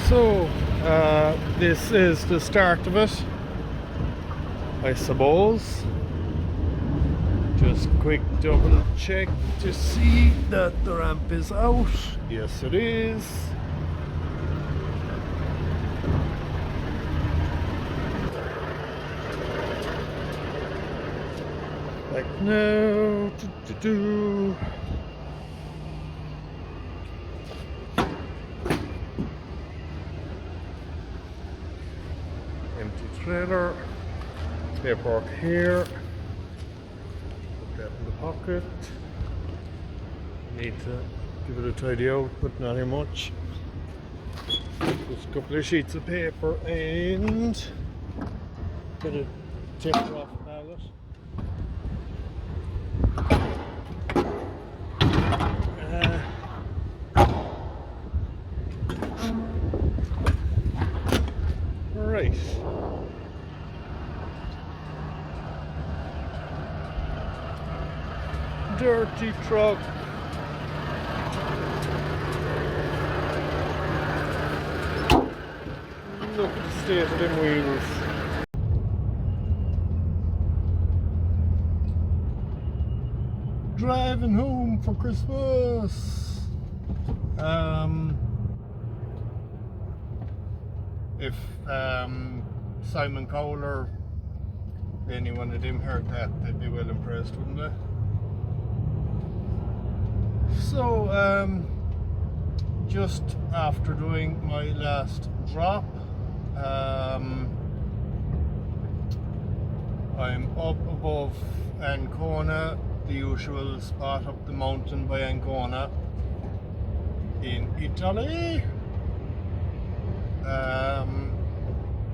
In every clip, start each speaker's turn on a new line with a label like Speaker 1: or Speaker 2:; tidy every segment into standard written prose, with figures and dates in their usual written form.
Speaker 1: So, this is the start of it, I suppose. Just quick double check to see that the ramp is out. Yes, it is. Like now. Empty trailer. Paperwork here. Put that in the pocket. Need to give it a tidy out, but not much. Just a couple of sheets of paper and bit of tape off pallet. Right. Dirty truck. Look at the state of them wheels. Driving home for Christmas. If Simon Cowell or anyone of them heard that, they'd be well impressed, wouldn't they? So, just after doing my last drop, I'm up above Ancona, the usual spot up the mountain by Ancona in Italy.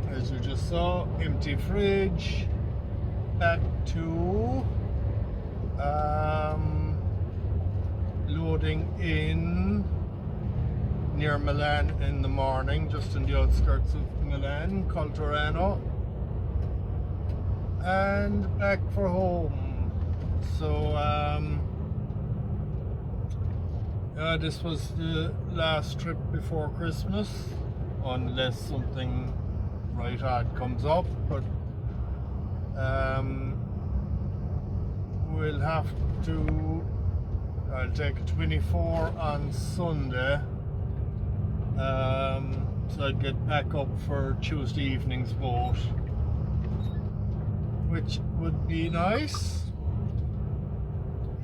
Speaker 1: As you just saw, empty fridge, back to loading in near Milan in the morning, just in the outskirts of Milan, Colturano, and back for home. So this was the last trip before Christmas, unless something right hard comes up, but we'll have to, I'll take a 24 on Sunday, so I'd get back up for Tuesday evening's boat, which would be nice.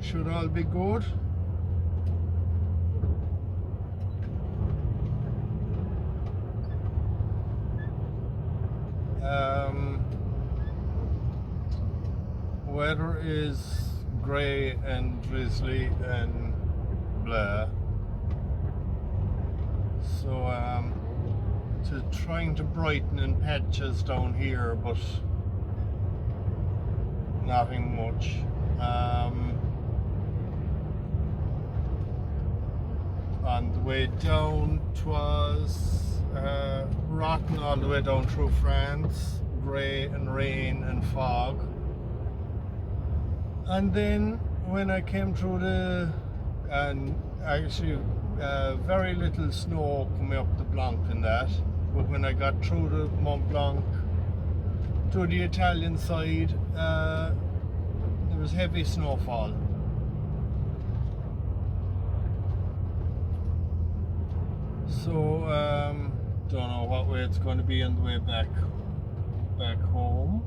Speaker 1: Should all be good. Weather is grey and drizzly and blah. So trying to brighten in patches down here, but nothing much. On the way down, 'twas rotten all the way down through France, grey and rain and fog. And then when I came through and actually very little snow coming up the Blanc in that, but when I got through the Mont Blanc to the Italian side, there was heavy snowfall. So don't know what way it's going to be on the way back home,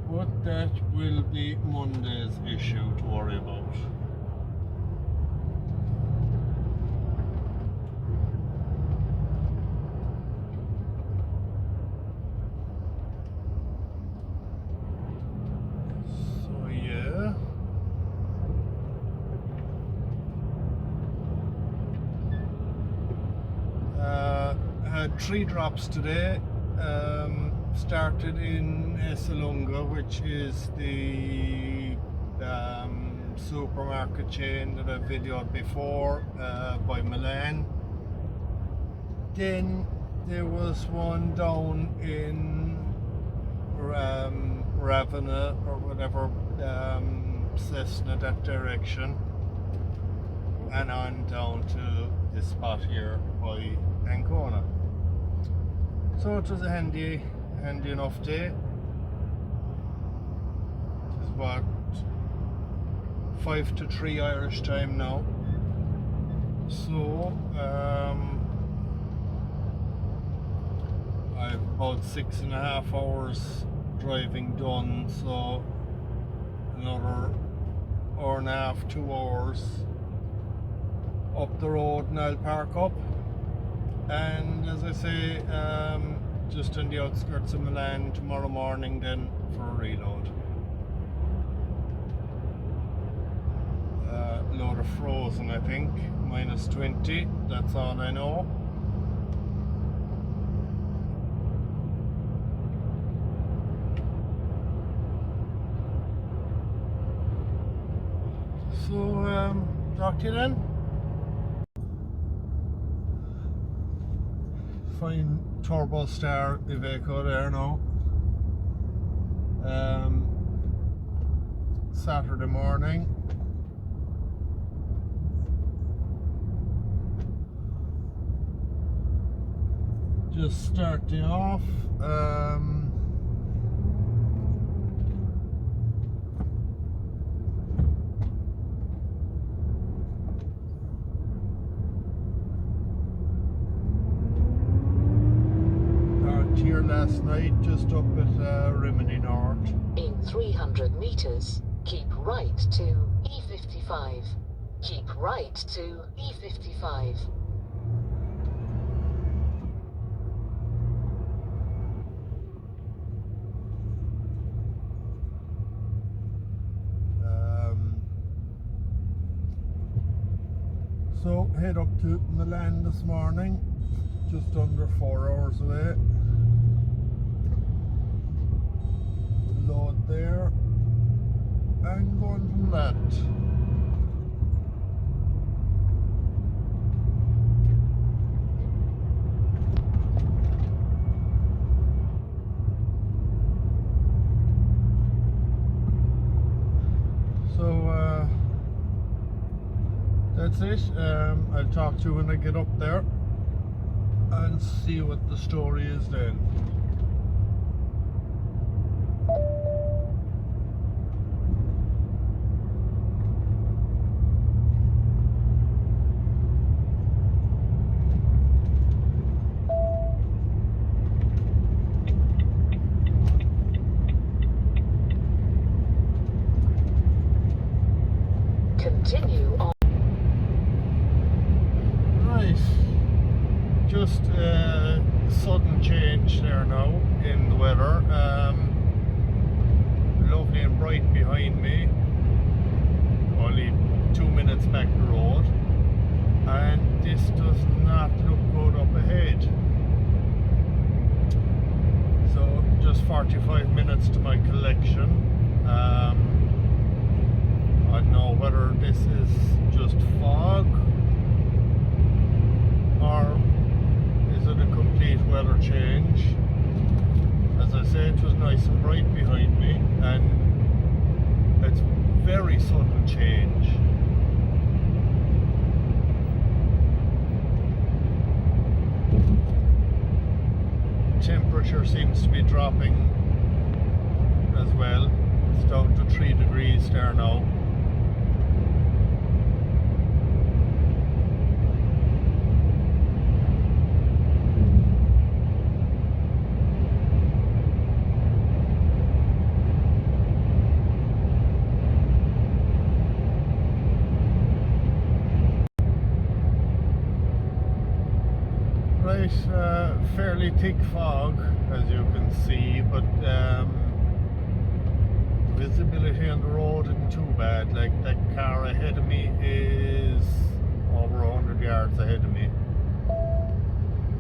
Speaker 1: but that will be Monday's issue to worry about. So yeah. Had 3 drops today. Started in Esselunga, which is the supermarket chain that I videoed before, by Milan. Then there was one down in Ravenna or whatever, Cessna, that direction, and on down to this spot here by Ancona. So it was a handy enough day. It's about 5 to 3 Irish time now. So I've about 6.5 hours driving done, so another hour and a half, 2 hours up the road and I'll park up. And as I say, just on the outskirts of Milan tomorrow morning then for a reload. Load of frozen, I think, -20, that's all I know. So, talk to you then. Fine turbo star Iveco there now. Saturday morning. Just starting off. Here last night, just up at Rimini North.
Speaker 2: In 300 meters, keep right to E55. Keep right to E55.
Speaker 1: So head up to Milan this morning, just under 4 hours away. Load there and going from that. So that's it. I'll talk to you when I get up there and see what the story is then.
Speaker 2: Continue on.
Speaker 1: Right, just a sudden change there now in the weather. Lovely and bright behind me, only 2 minutes back the road, and this does not look good up ahead. So just 45 minutes to my collection. I don't know whether this is just fog or is it a complete weather change. As I said, it was nice and bright behind me, and it's very sudden change. Temperature seems to be dropping as well. It's down to 3 degrees there now. Fairly thick fog, as you can see, but visibility on the road isn't too bad. Like, that car ahead of me is over 100 yards ahead of me,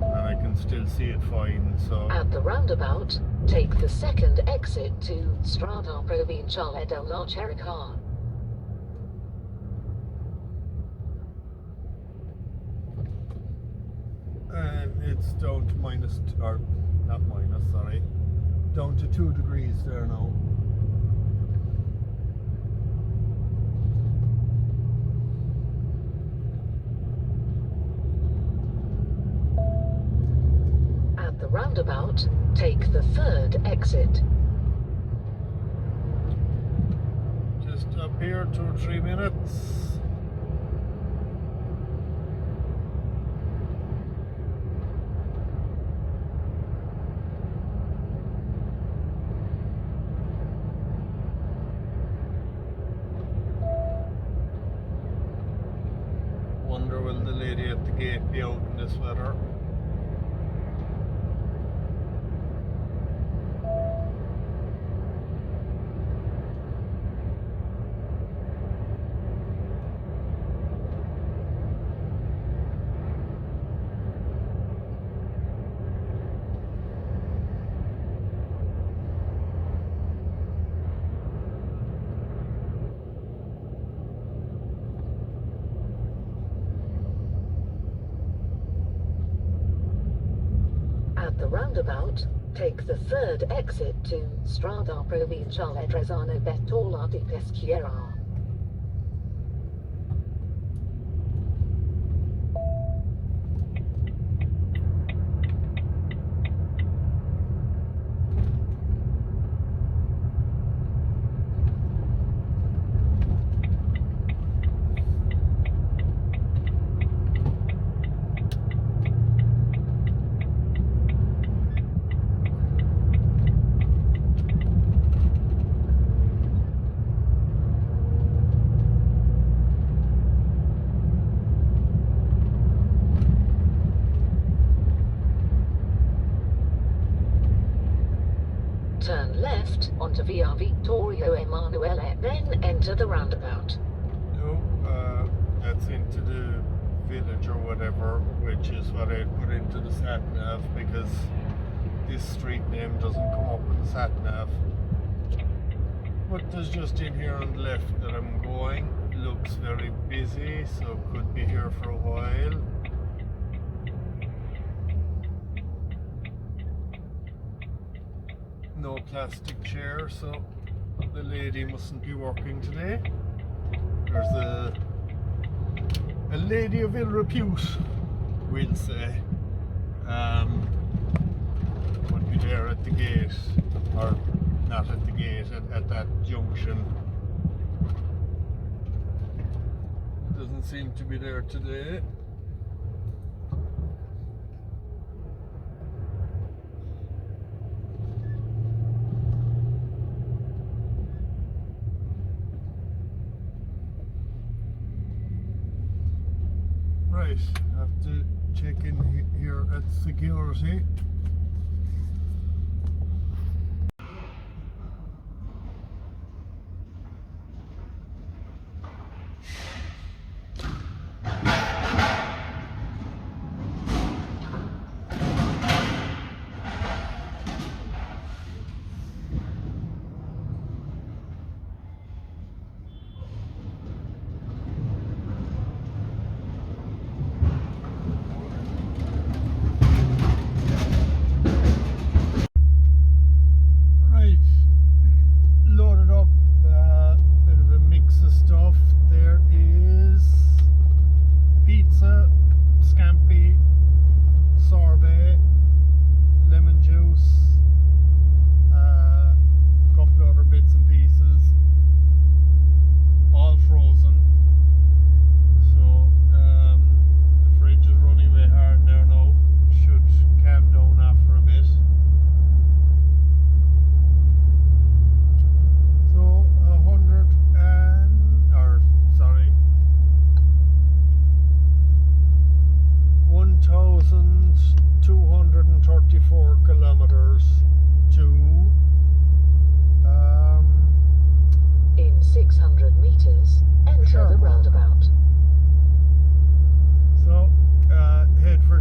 Speaker 1: and I can still see it fine. So
Speaker 2: at the roundabout, take the second exit to Strada Provinciale della Cherbourg.
Speaker 1: and it's down to down to 2 degrees there now.
Speaker 2: roundabout, take the third exit.
Speaker 1: Just up here 2 or 3 minutes. Wonder will the lady at the gate be out in this weather?
Speaker 2: At the roundabout, take the third exit to Strada Provinciale Trezano Bettola di Peschiera. Turn left onto Via Vittorio Emanuele, then enter the roundabout.
Speaker 1: No, that's into the village or whatever, which is what I put into the sat nav because this street name doesn't come up with the sat nav. But there's just in here on the left that I'm going. Looks very busy, so could be here for a while. No plastic chair, so the lady mustn't be working today. There's a lady of ill repute, we'll say, would be there at the gate, or not at the gate, at that junction. Doesn't seem to be there today. Right, I have to check in here at security.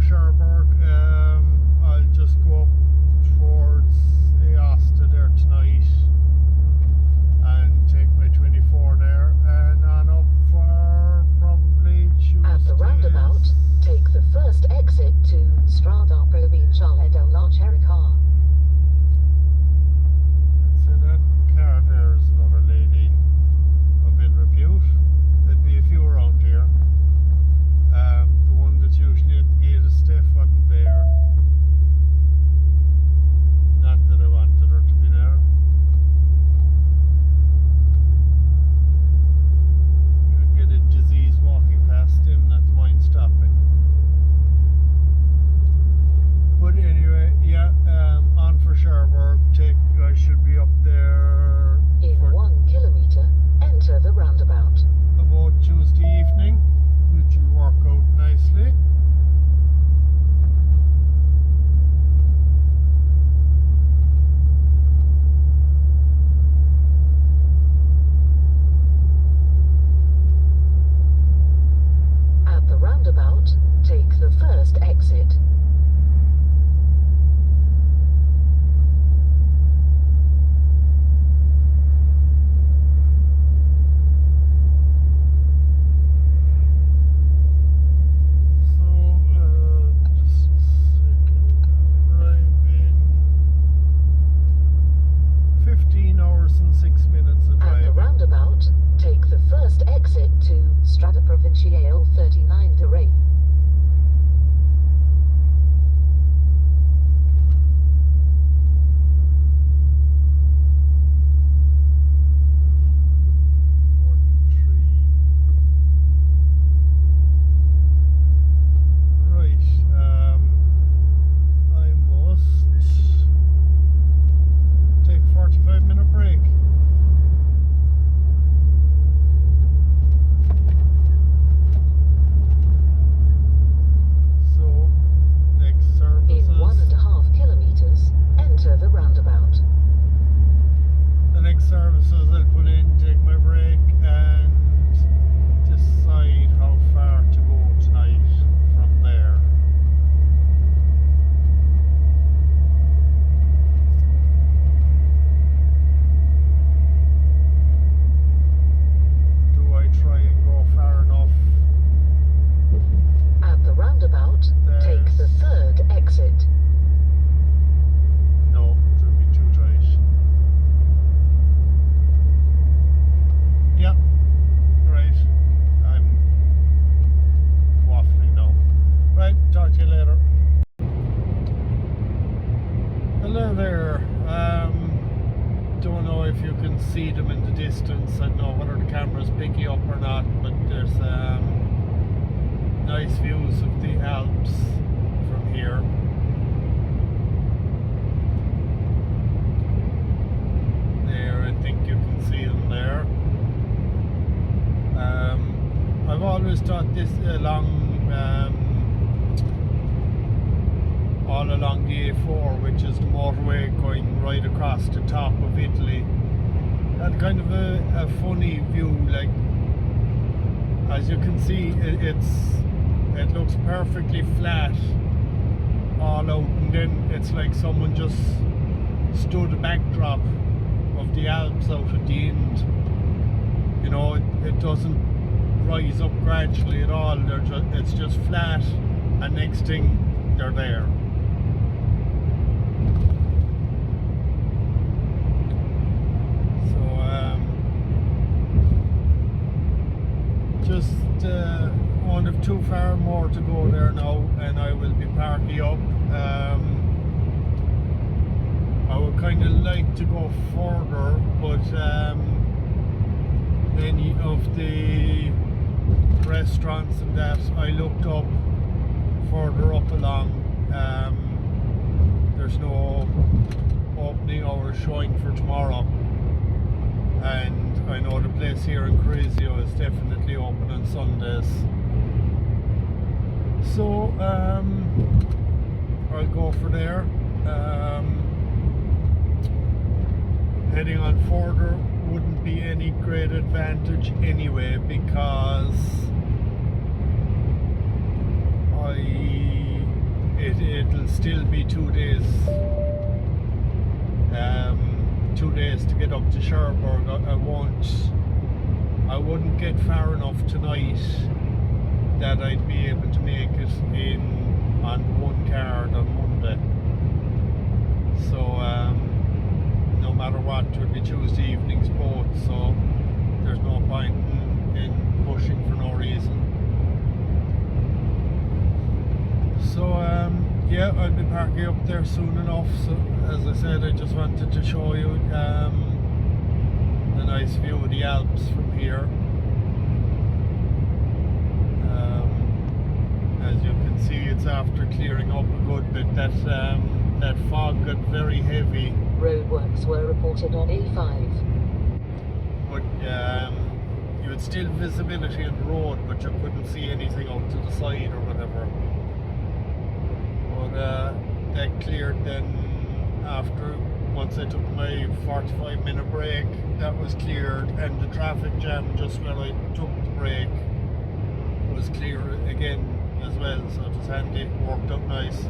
Speaker 1: Cherbourg. I'll just go up towards Aosta there tonight and take my 24 there and on up for probably Tuesday.
Speaker 2: At the roundabout, take the first exit to Strada Provinciale della Cherbourg.
Speaker 1: So that car there is another lady of ill repute. There'd be a few around here. The one that's usually at the gate of Steph wasn't there.
Speaker 2: exit.
Speaker 1: Just a second. Driving 15 hours and 6 minutes of
Speaker 2: At the
Speaker 1: driving.
Speaker 2: roundabout, take the first exit to Strada Provinciale 39 de Ray.
Speaker 1: Right, I must take a 45-minute break. So, next services.
Speaker 2: In 1.5 kilometers, enter the roundabout.
Speaker 1: The next services I'll pull in, take my break and decide how far to go tonight from there. Do I try and go far enough?
Speaker 2: At the roundabout, take the third exit.
Speaker 1: No, it would be too tight. Yep, right. I'm waffling now. Right, talk to you later. Hello there. Don't know if you can see them in the distance. I don't know whether the camera's picking up or not, but there's nice views of the Alps from here. There, I think you can see them there. I've always thought this all along the A4, which is the motorway going right across the top of Italy, had kind of a funny view. Like, as you can see, it looks perfectly flat all out, and then it's like someone just stood a backdrop of the Alps out at the end. You know, it doesn't rise up gradually at all. It's just flat, and next thing they're there. So just one of too far more to go there now, and I will be parking up. I would kind of like to go further, but many of the restaurants and that I looked up further up along, there's no opening hours showing for tomorrow, and I know the place here in Crazio is definitely open on Sundays. So I'll go for there. Heading on further wouldn't be any great advantage anyway, because it'll still be 2 days. 2 days to get up to Cherbourg. I wouldn't get far enough tonight that I'd be able to make it in on one card on Monday. So no matter what, it would be Tuesday evenings both, so there's no point in pushing for no reason. So yeah, I'll be parking up there soon enough. So as I said, I just wanted to show you the nice view of the Alps from here. As you can see, it's after clearing up a good bit. That fog got very heavy.
Speaker 2: Roadworks were reported on A5.
Speaker 1: But you had still visibility on the road, but you couldn't see anything out to the side or whatever. But that cleared then after, once I took my 45-minute break, that was cleared, and the traffic jam just when I took the break was clear again as well, so it was handy, worked out nice.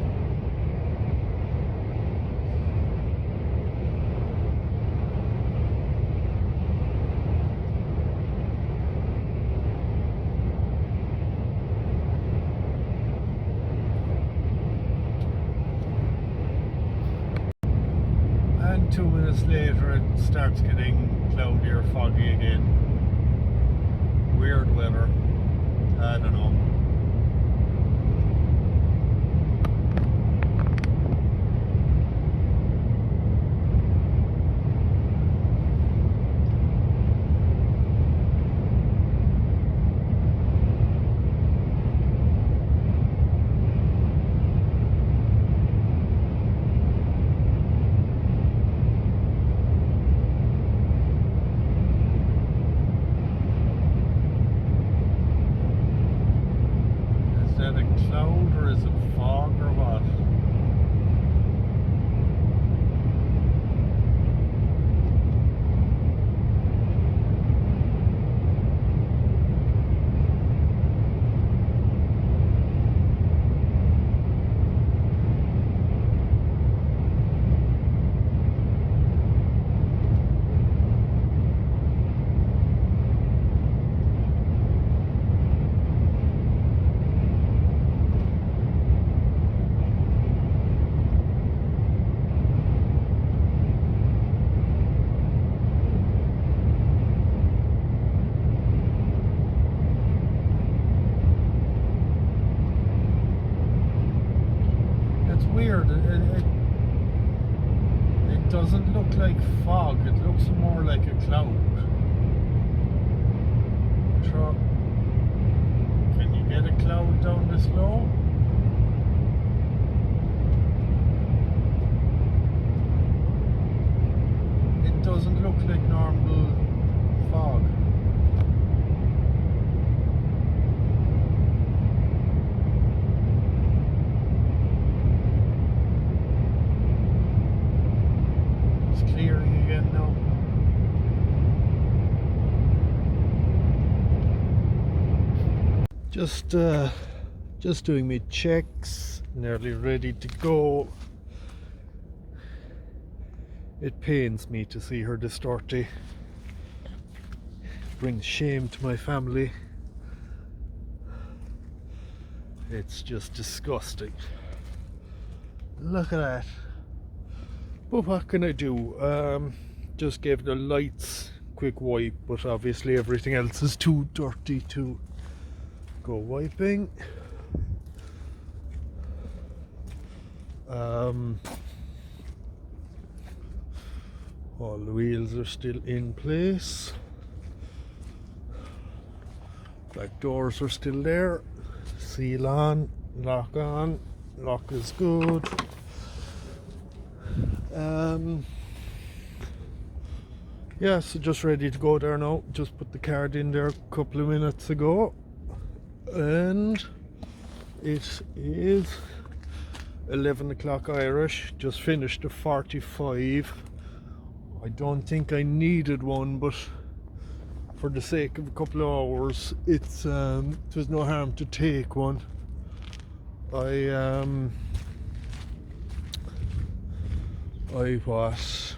Speaker 1: And 2 minutes later it starts getting cloudy or foggy again. Weird weather. I don't know. Is that a cloud or is it fog or what? It's weird. It doesn't look like fog. It looks more like a cloud. So, can you get a cloud down this low? It doesn't look like normal fog. Clearing again now. Just doing my checks, nearly ready to go. It pains me to see her this dirty. Brings shame to my family. It's just disgusting. Look at that. But what can I do? Just gave the lights a quick wipe, but obviously everything else is too dirty to go wiping. All the wheels are still in place. Back doors are still there. Seal on, lock is good. Yeah, so just ready to go there now. Just put the card in there a couple of minutes ago, and it is 11 o'clock Irish. Just finished a 45. I don't think I needed one, but for the sake of a couple of hours, it was no harm to take one. I was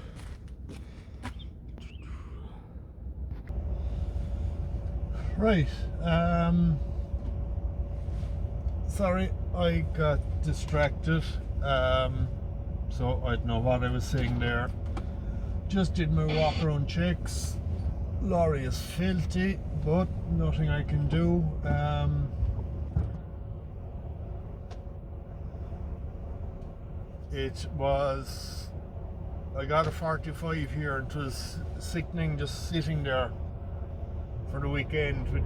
Speaker 1: right. Sorry, I got distracted. So I don't know what I was saying there. Just did my walk around checks. Lorry is filthy, but nothing I can do. It was, I got a 45 here, and it was sickening just sitting there for the weekend with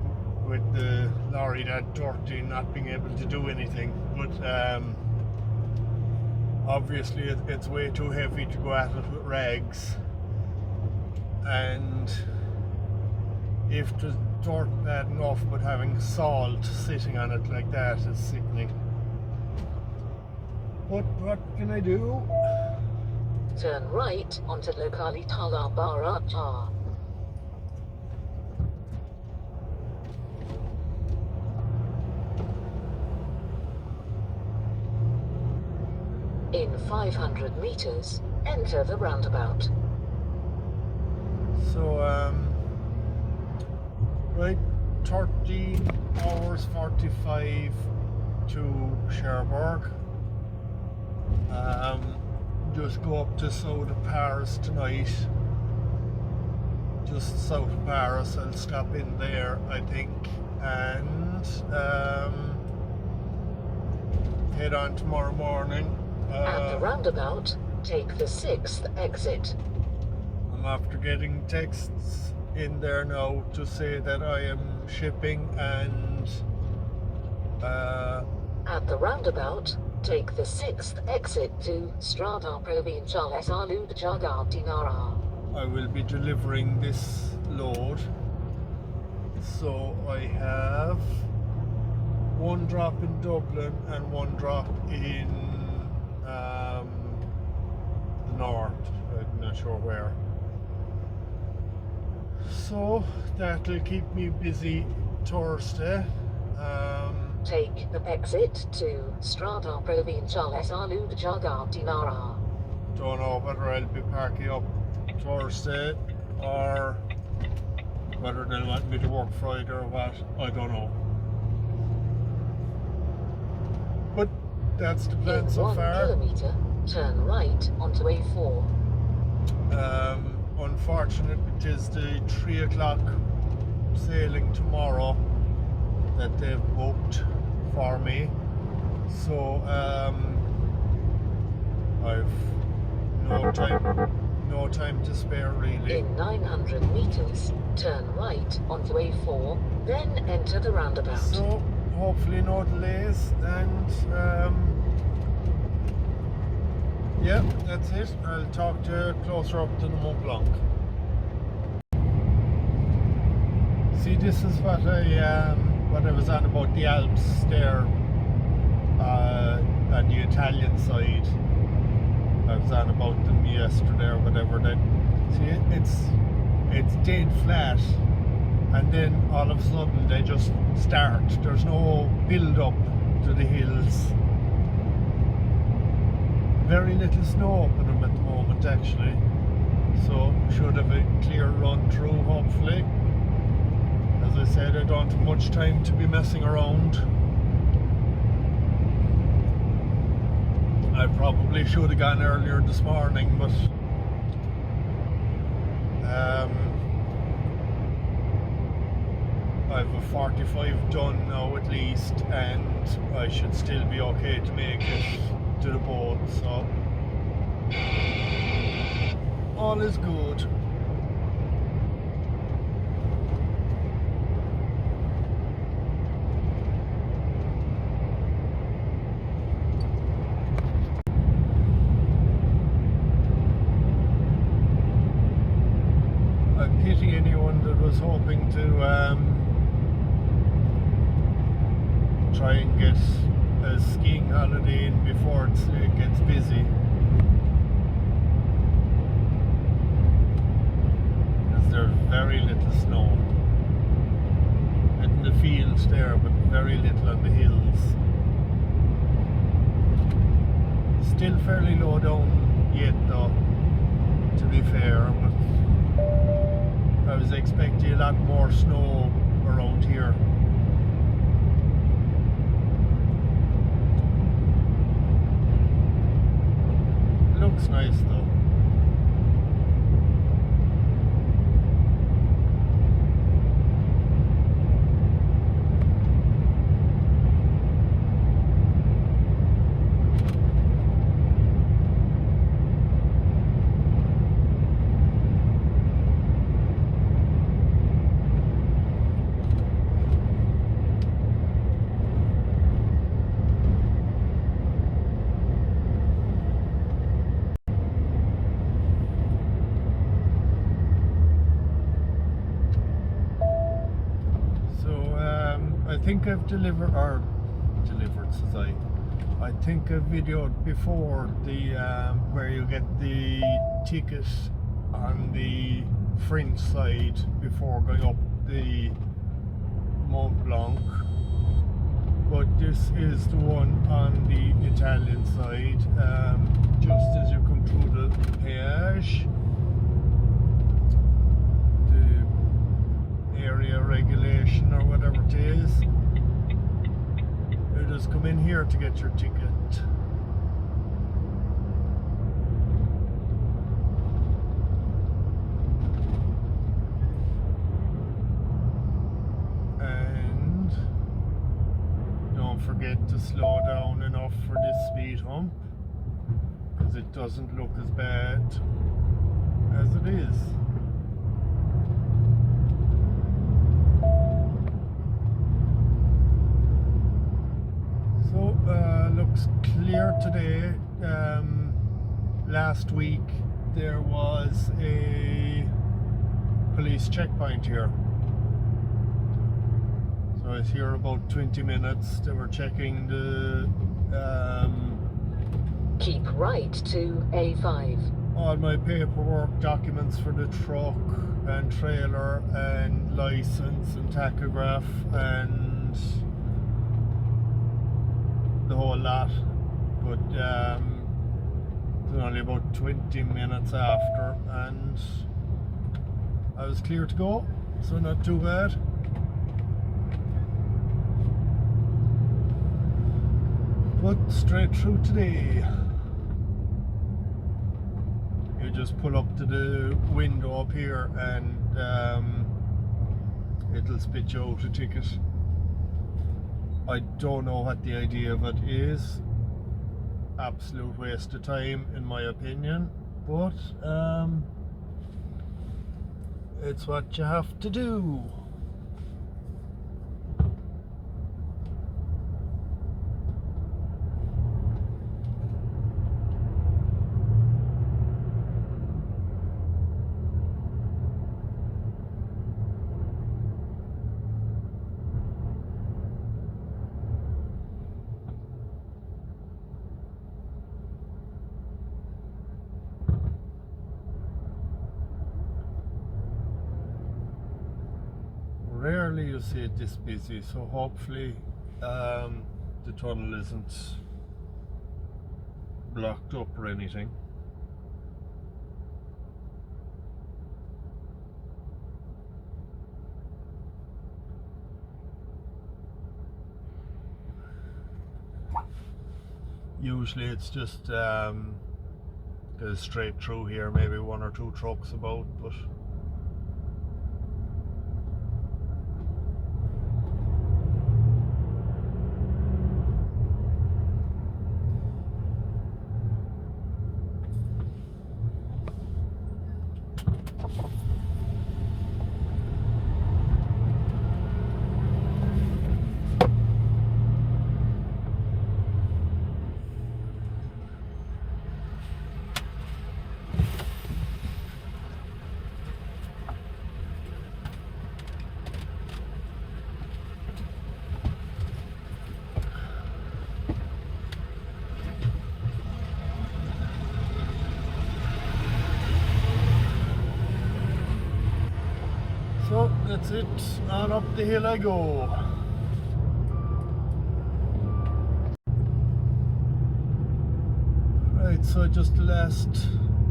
Speaker 1: the lorry that dirty, not being able to do anything. But obviously it's way too heavy to go at it with rags, and if the dirt bad enough, but having salt sitting on it like that is sickening. But what can I do?
Speaker 2: Turn right onto Lokali Tala Baraja. In 500 meters, enter the roundabout.
Speaker 1: So, right, 13 hours 45 to Cherbourg. Just go up to south of Paris tonight. Just south of Paris, I'll stop in there, I think, and head on tomorrow morning.
Speaker 2: At the roundabout, take the 6th exit.
Speaker 1: I'm after getting texts in there now to say that I am shipping, and
Speaker 2: At the roundabout, take the 6th exit to Strada Provinciale Salud Giardinara.
Speaker 1: I will be delivering this load. So I have one drop in Dublin and one drop in the north. I'm not sure where. So that'll keep me busy Thursday.
Speaker 2: Take the exit to Strada Provinciale Salud Giardinara.
Speaker 1: Don't know whether I'll be parking up Thursday or whether they'll want me to work Friday or what. I don't know. But that's the plan
Speaker 2: In
Speaker 1: so
Speaker 2: 1
Speaker 1: far.
Speaker 2: kilometer, turn right onto A4.
Speaker 1: Unfortunate, it is the 3 o'clock sailing tomorrow that they've booked for me. So I've no time to spare really.
Speaker 2: In 900 meters, turn right onto A4, then enter the roundabout.
Speaker 1: So hopefully no delays, and yeah, that's it. I'll talk to you closer up to the Mont Blanc. See, this is what I was on about the Alps there, on the Italian side. I was on about them yesterday or whatever. That see, it's dead flat, and then all of a sudden they just start. There's no build up to the hills. Very little snow up on them at the moment, actually. So should have a clear run through, hopefully. As I said, I don't have much time to be messing around. I probably should have gone earlier this morning, but I've a 45 done now at least, and I should still be okay to make it to the boat, so all is good. I pity anyone that was hoping to try and get a skiing holiday in before it gets busy, because there's very little snow in the fields there, but very little on the hills. Still fairly low down yet though, to be fair, but I was expecting a lot more snow around here. Looks nice though. I think I've delivered, says I think I've videoed before the where you get the ticket on the French side before going up the Mont Blanc. but this is the one on the Italian side. Just as you come through the peage, the area regulation or whatever it is, you just come in here to get your ticket. And don't forget to slow down enough for this speed hump, because it doesn't look as bad as it is. So looks clear today. Last week there was a police checkpoint here. So I was here about 20 minutes. They were checking the
Speaker 2: Keep right to A5.
Speaker 1: all my paperwork, documents for the truck and trailer and license and tachograph and the whole lot. But it was only about 20 minutes after and I was clear to go, so not too bad. But straight through today. You just pull up to the window up here and it'll spit you out a ticket. I don't know what the idea of it is. Absolute waste of time in my opinion, but it's what you have to do. Rarely you see it this busy, so hopefully the tunnel isn't blocked up or anything. Usually it's just goes straight through here, maybe one or two trucks about, but so that's it, on up the hill I go. Right, so just the last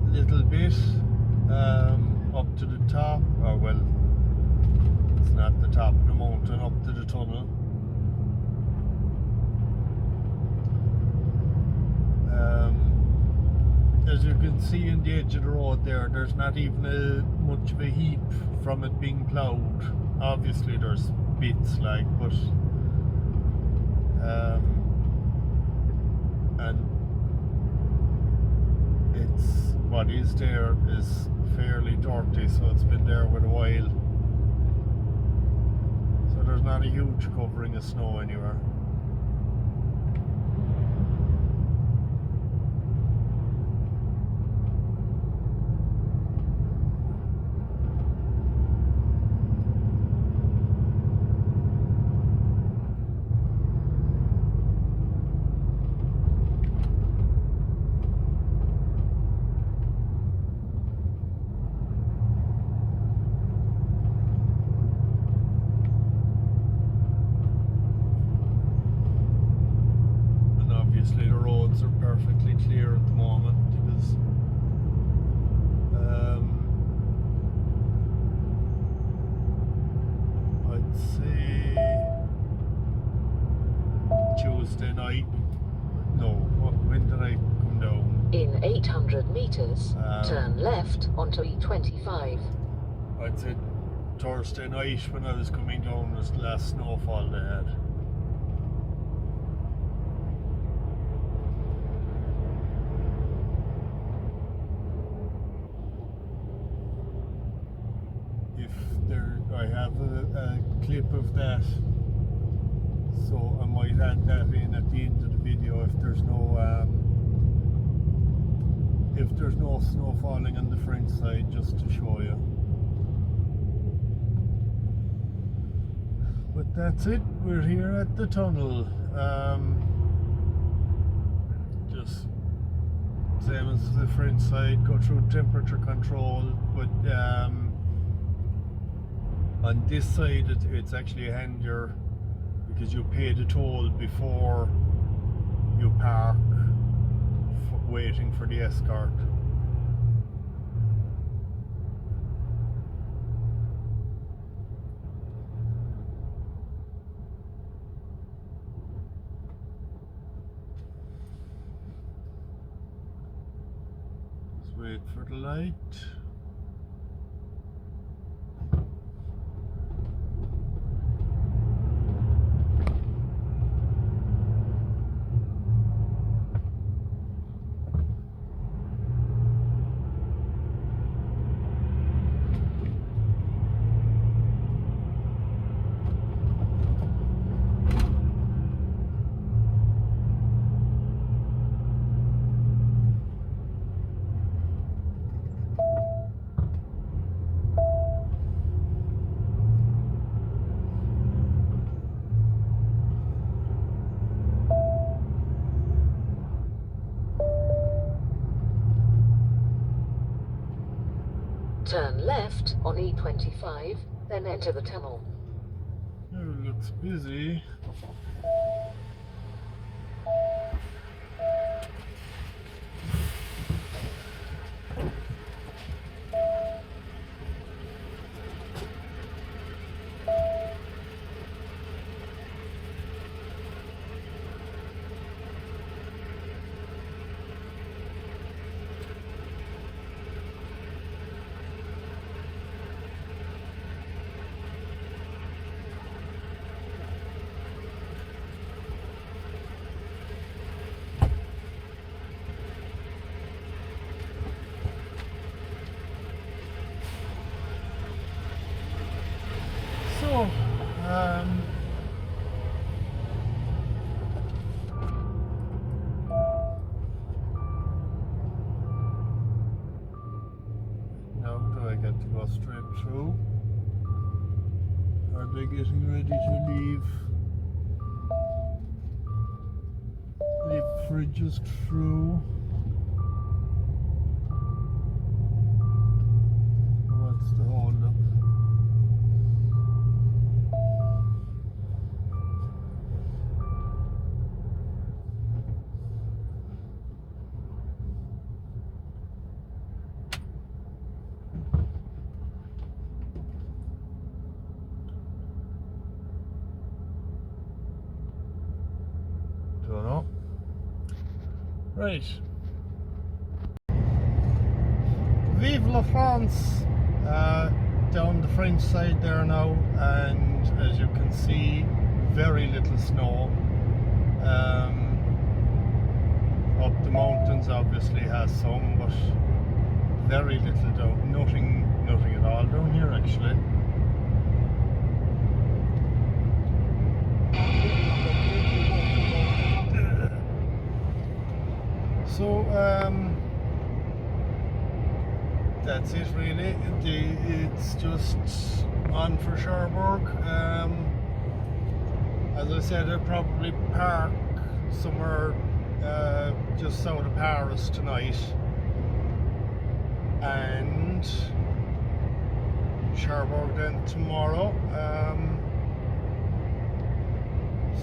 Speaker 1: little bit up to the top, or well, it's not the top of the mountain, up to the tunnel. As you can see in the edge of the road there, there's not even much of a heap from it being ploughed. Obviously there's bits like, but and it's what is there is fairly dirty, so it's been there with a while. So there's not a huge covering of snow anywhere.
Speaker 2: In 800 meters, turn left onto E25.
Speaker 1: I'd say Thursday night when I was coming down was the last snowfall they had. I have a clip of that, so I might add that in at the end of the video if there's no snow falling on the French side, just to show you. But that's it, we're here at the tunnel. Just same as the French side, go through temperature control, but on this side it's actually handier because you pay the toll before you park waiting for the escort. Just wait for the light.
Speaker 2: Turn left on E25, then enter the tunnel.
Speaker 1: Oh, looks busy. So, now do I get to go straight through? Are they getting ready to leave fridges through? What's the hold up? Don't know. Right. Vive la France! Down the French side there now, and as you can see, very little snow. Up the mountains obviously has some, but very little down. Nothing at all down here actually. So that's it really. It's just on for Cherbourg. As I said, I'll probably park somewhere just south of Paris tonight, and Cherbourg then tomorrow.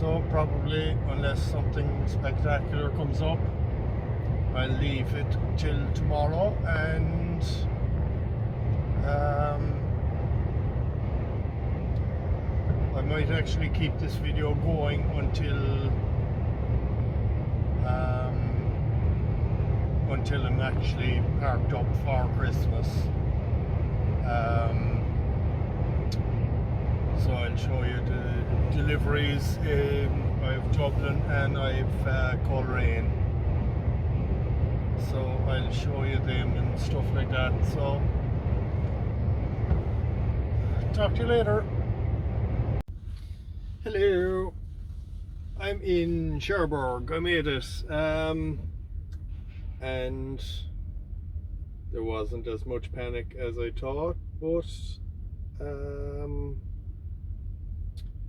Speaker 1: So probably, unless something spectacular comes up, I'll leave it till tomorrow, and I might actually keep this video going until until I'm actually parked up for Christmas. So I'll show you the deliveries. I've Dublin and I've Coleraine. So I'll show you them and stuff like that. So talk to you later. Hello. I'm in Cherbourg. I made it. And there wasn't as much panic as I thought, but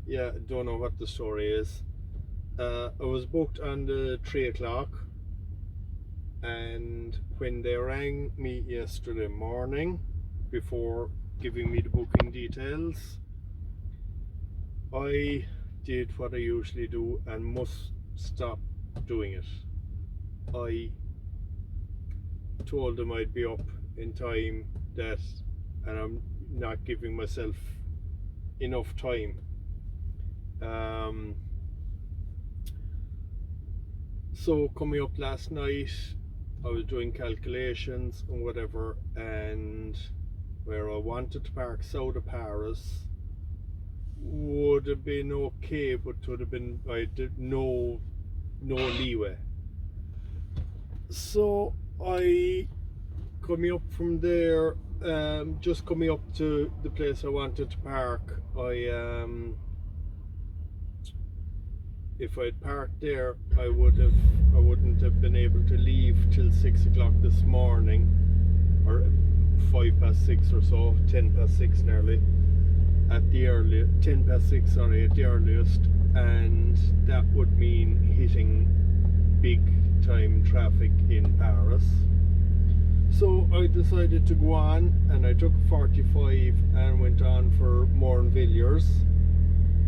Speaker 1: yeah, I don't know what the story is. I was booked on the 3 o'clock, and when they rang me yesterday morning before giving me the booking details, I did what I usually do and must stop doing it. I told them I'd be up in time, that, and I'm not giving myself enough time. So coming up last night, I was doing calculations and whatever, and where I wanted to park south of Paris would have been okay, but would have been, I did no leeway. So I, coming up from there, just coming up to the place I wanted to park, if I'd parked there, I wouldn't have been able to leave till 6 o'clock this morning, or 6:05 or so, 6:10 nearly, at the earliest, 6:10, sorry, at the earliest, and that would mean hitting big time traffic in Paris. So I decided to go on, and I took 45 and went on for Mont Blanc,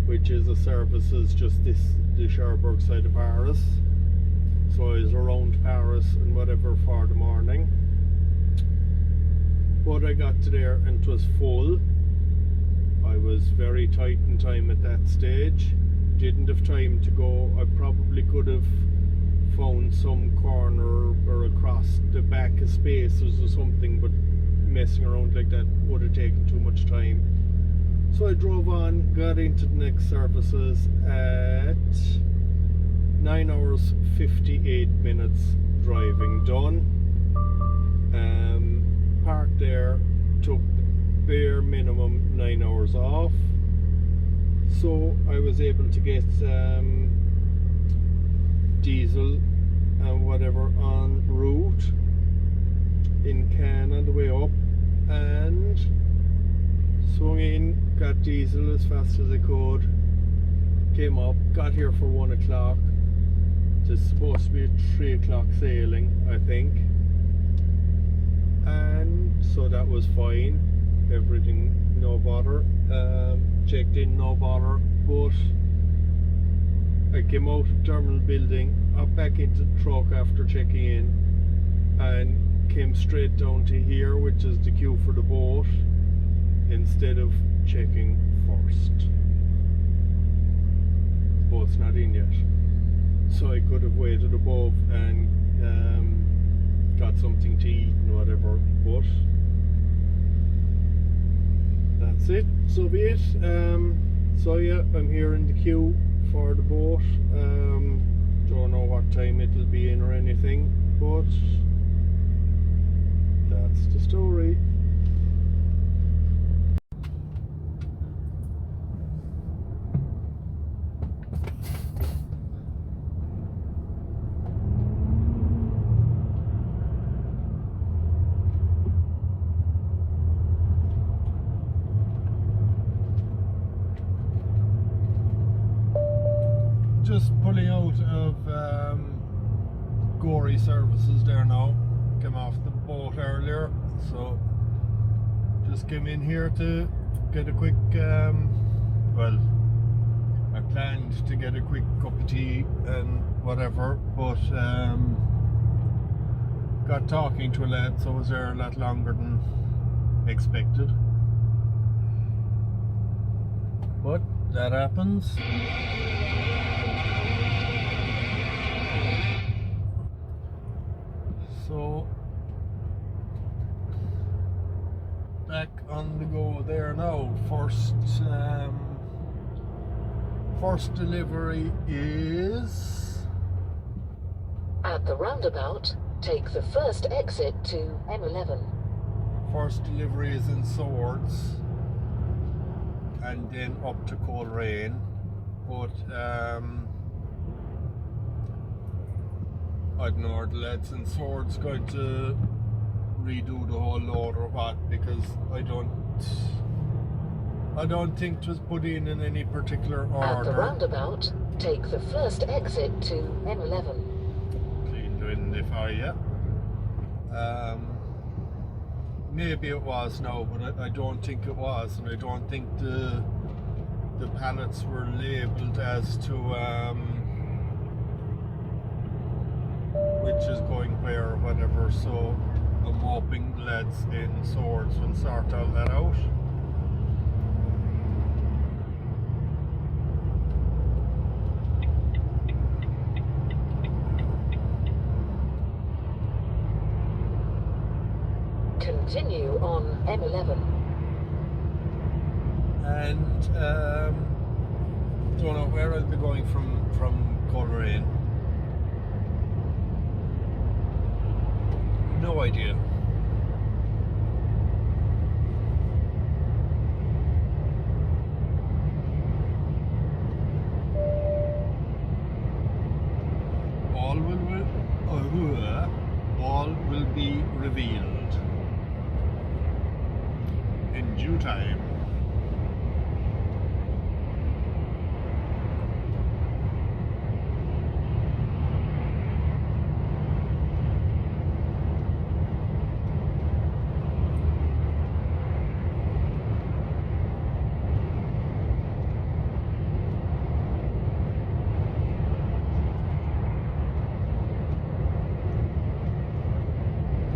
Speaker 1: which is a services just the Cherbourg side of Paris. So I was around Paris and whatever for the morning. But I got to there and it was full. I was very tight in time at that stage. Didn't have time to go. I probably could have found some corner or across the back of spaces or something, but messing around like that would have taken too much time. So I drove on, got into the next services at 9 hours 58 minutes driving done. Parked there, took the bare minimum 9 hours off. So I was able to get diesel and whatever en route in Cannes on the way up, and swung in, got diesel as fast as I could, came up, got here for 1 o'clock. It's supposed to be a 3 o'clock sailing, I think, and so that was fine, everything no bother, checked in no bother, but I came out of terminal building, up back into the truck after checking in, and came straight down to here, which is the queue for the boat, instead of checking first. Boat's not in yet, so I could have waited above and got something to eat and whatever, but that's it, so be it. So yeah, I'm here in the queue for the boat. Don't know what time it'll be in or anything, but that's the story. Just pulling out of Gory services there now. Came off the boat earlier, so just came in here to get a quick well, I planned to get a quick cup of tea and whatever, but got talking to a lad, so I was there a lot longer than expected, but that happens. So back on the go there now. First delivery is
Speaker 2: At the roundabout, take the first exit to M11.
Speaker 1: first delivery is in Swords, and then up to Coleraine. But I don't know, are the lads in Swords going to redo the whole load or what? Because I don't think it was put in any particular
Speaker 2: At the
Speaker 1: order.
Speaker 2: roundabout, take the first exit to M11.
Speaker 1: Clean doing the fire. Maybe it was now, but I don't think it was, and I don't think the pallets were labelled as to which is going where or whatever. So I'm hoping the lads in Swords will sort all that out.
Speaker 2: Continue on M11.
Speaker 1: And don't know where I'll be going from Coleraine. No idea. All will be revealed in due time.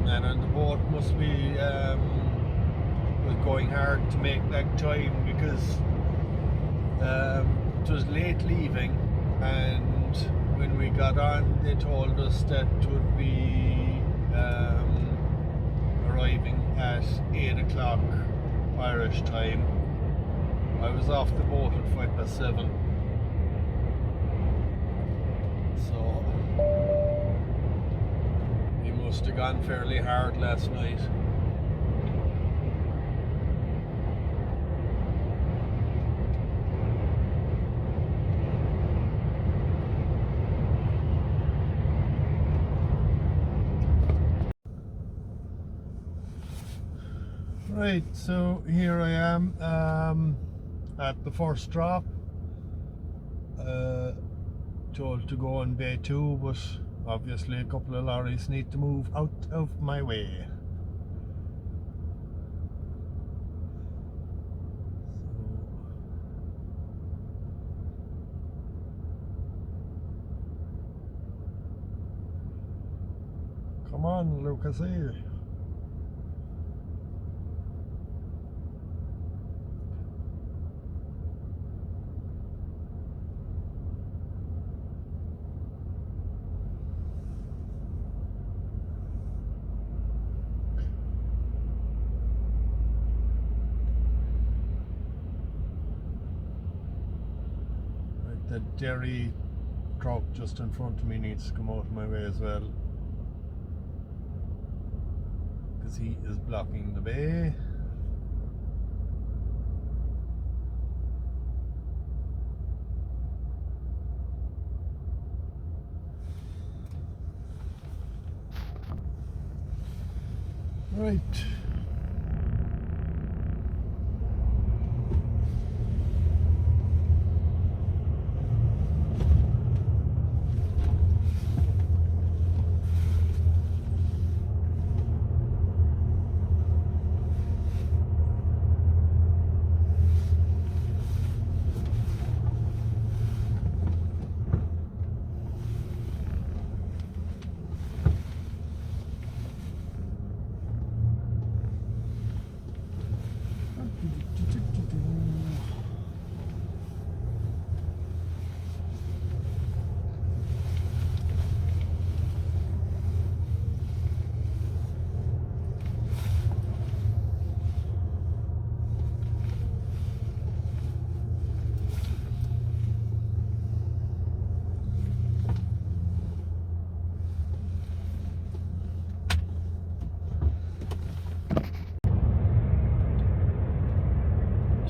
Speaker 1: And the boat must be was going hard to make that time, because it was late leaving, and when we got on they told us that it would be arriving at 8 o'clock Irish time. I was off the boat at 7:05. So must have gone fairly hard last night. Right, so here I am at the first drop. Told to go on bay 2, but obviously a couple of lorries need to move out of my way. So, come on, Lucas here. The dairy truck just in front of me needs to come out of my way as well, because he is blocking the bay. Right.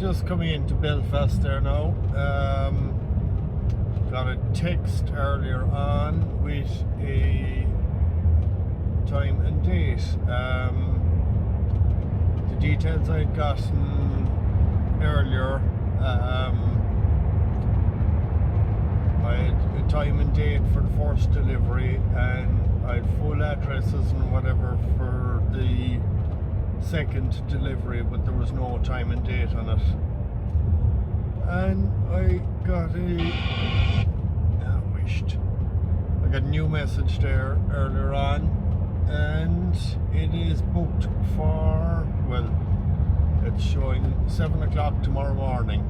Speaker 1: just coming into Belfast there now. Got a text earlier on with a time and date. The details I'd gotten earlier, I had a time and date for the first delivery, and I had full addresses and whatever for the second delivery, but there was no time and date on it. And I got I got a new message there earlier on, and it is booked for, well, it's showing 7 o'clock tomorrow morning,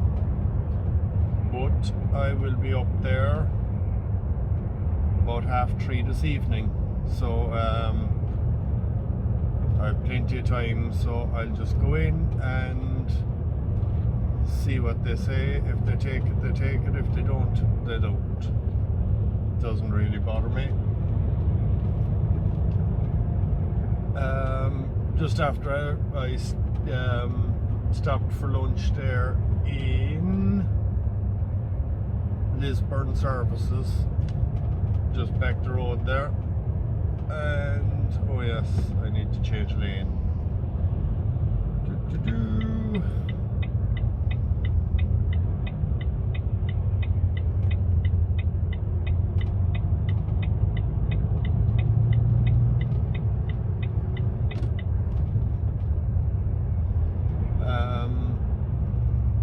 Speaker 1: but I will be up there about 3:30 this evening, so I have plenty of time, so I'll just go in and see what they say. If they take it, they take it. If they don't, they don't. Doesn't really bother me. Just after I stopped for lunch there in Lisburn Services, just back the road there, and oh yes, I need to change lane.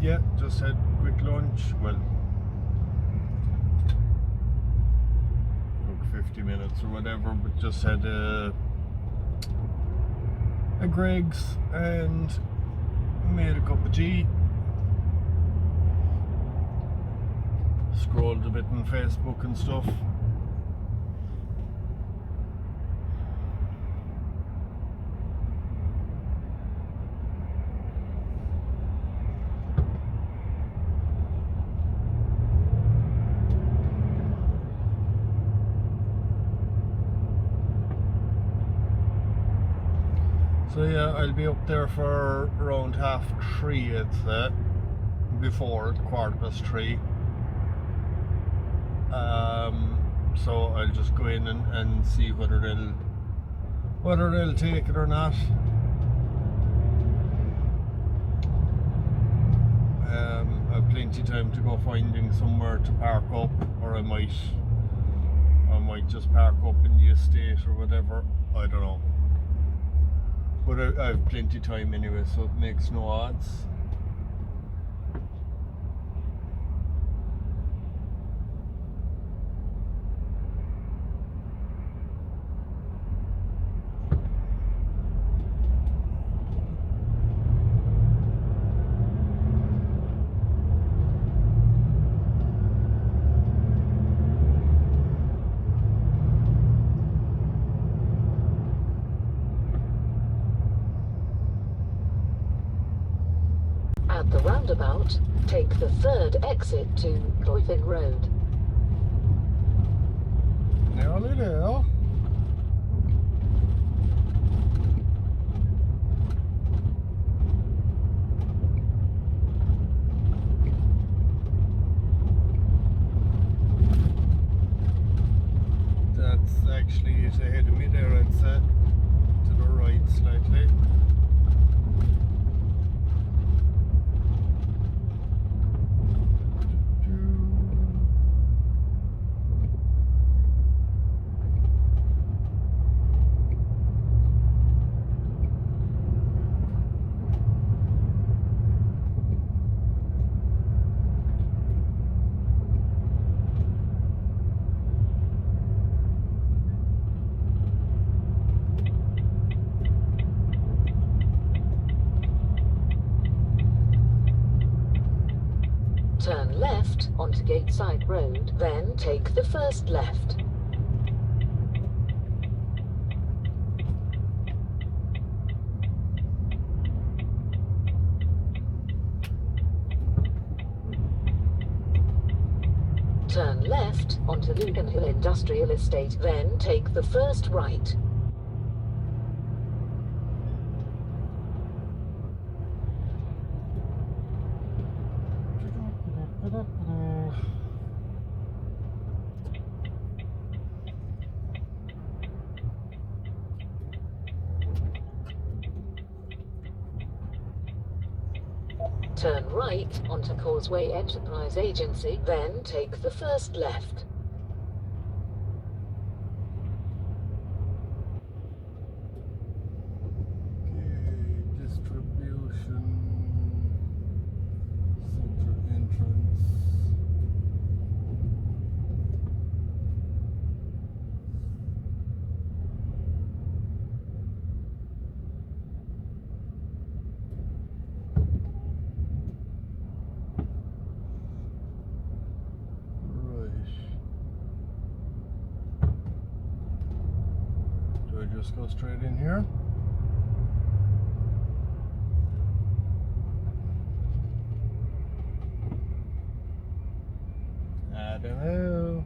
Speaker 1: Yeah, just had quick lunch. Well, took 50 minutes or whatever, but just had a Greg's and made a cup of tea. Scrolled a bit on Facebook and stuff. So yeah, I'll be up there for around 3:30, I'd say, before 3:15. So I'll just go in and see whether they'll take it or not. I've plenty of time to go finding somewhere to park up, or I might just park up in the estate or whatever. I don't know. But I have plenty of time anyway, so it makes no odds.
Speaker 2: At the roundabout, take the third exit to Cloyfin Road.
Speaker 1: Nearly there. That's actually it ahead of me there, I'd say. To the right slightly.
Speaker 2: Turn left onto Gateside Road, then take the first left. Turn left onto Lucan Hill Industrial Estate, then take the first right. Turn right onto Causeway Enterprise Agency, then take the first left.
Speaker 1: Okay, distribution center entrance. Do I just go straight in here? I don't know.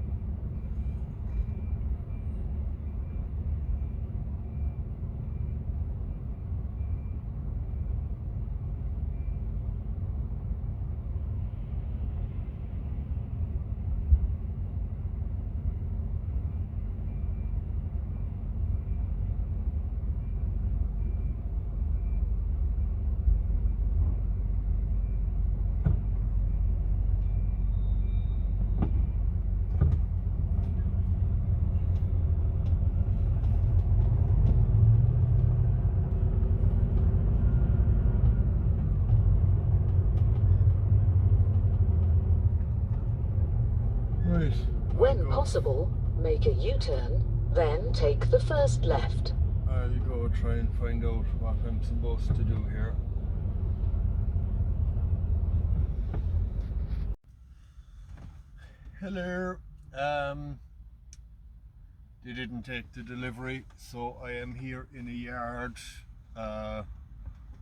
Speaker 1: Right.
Speaker 2: When possible, make a U-turn, then take the first left.
Speaker 1: I'll go try and find out what I'm supposed to do here. Hello. They didn't take the delivery, so I am here in a yard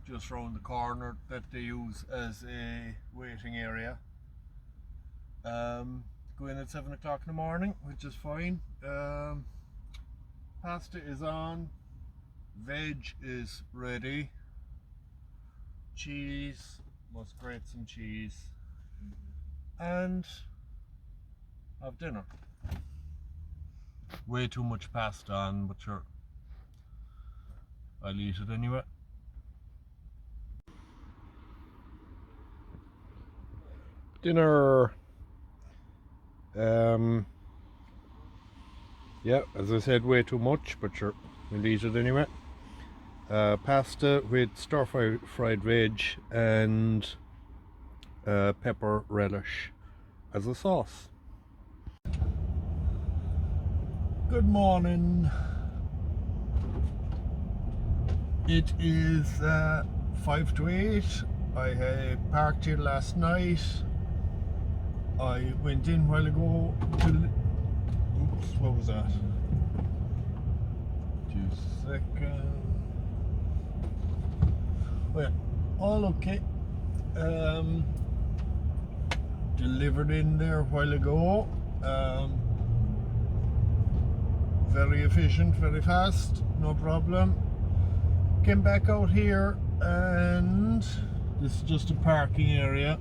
Speaker 1: just round the corner that they use as a waiting area. Go in at 7 o'clock in the morning, which is fine. Pasta is on, veg is ready, cheese, must grate some cheese, and have dinner. Way too much pasta on, but sure, I'll eat it anyway. Dinner. Yeah, as I said, way too much, but sure, we'll eat it anyway. Pasta with stir-fried veg and pepper relish as a sauce. Good morning. It is 5 to 8. I parked here last night. I went in a while ago to... Oops, what was that? 2 seconds. Well, all okay. Delivered in there a while ago. Very efficient, very fast, no problem. Came back out here and this is just a parking area.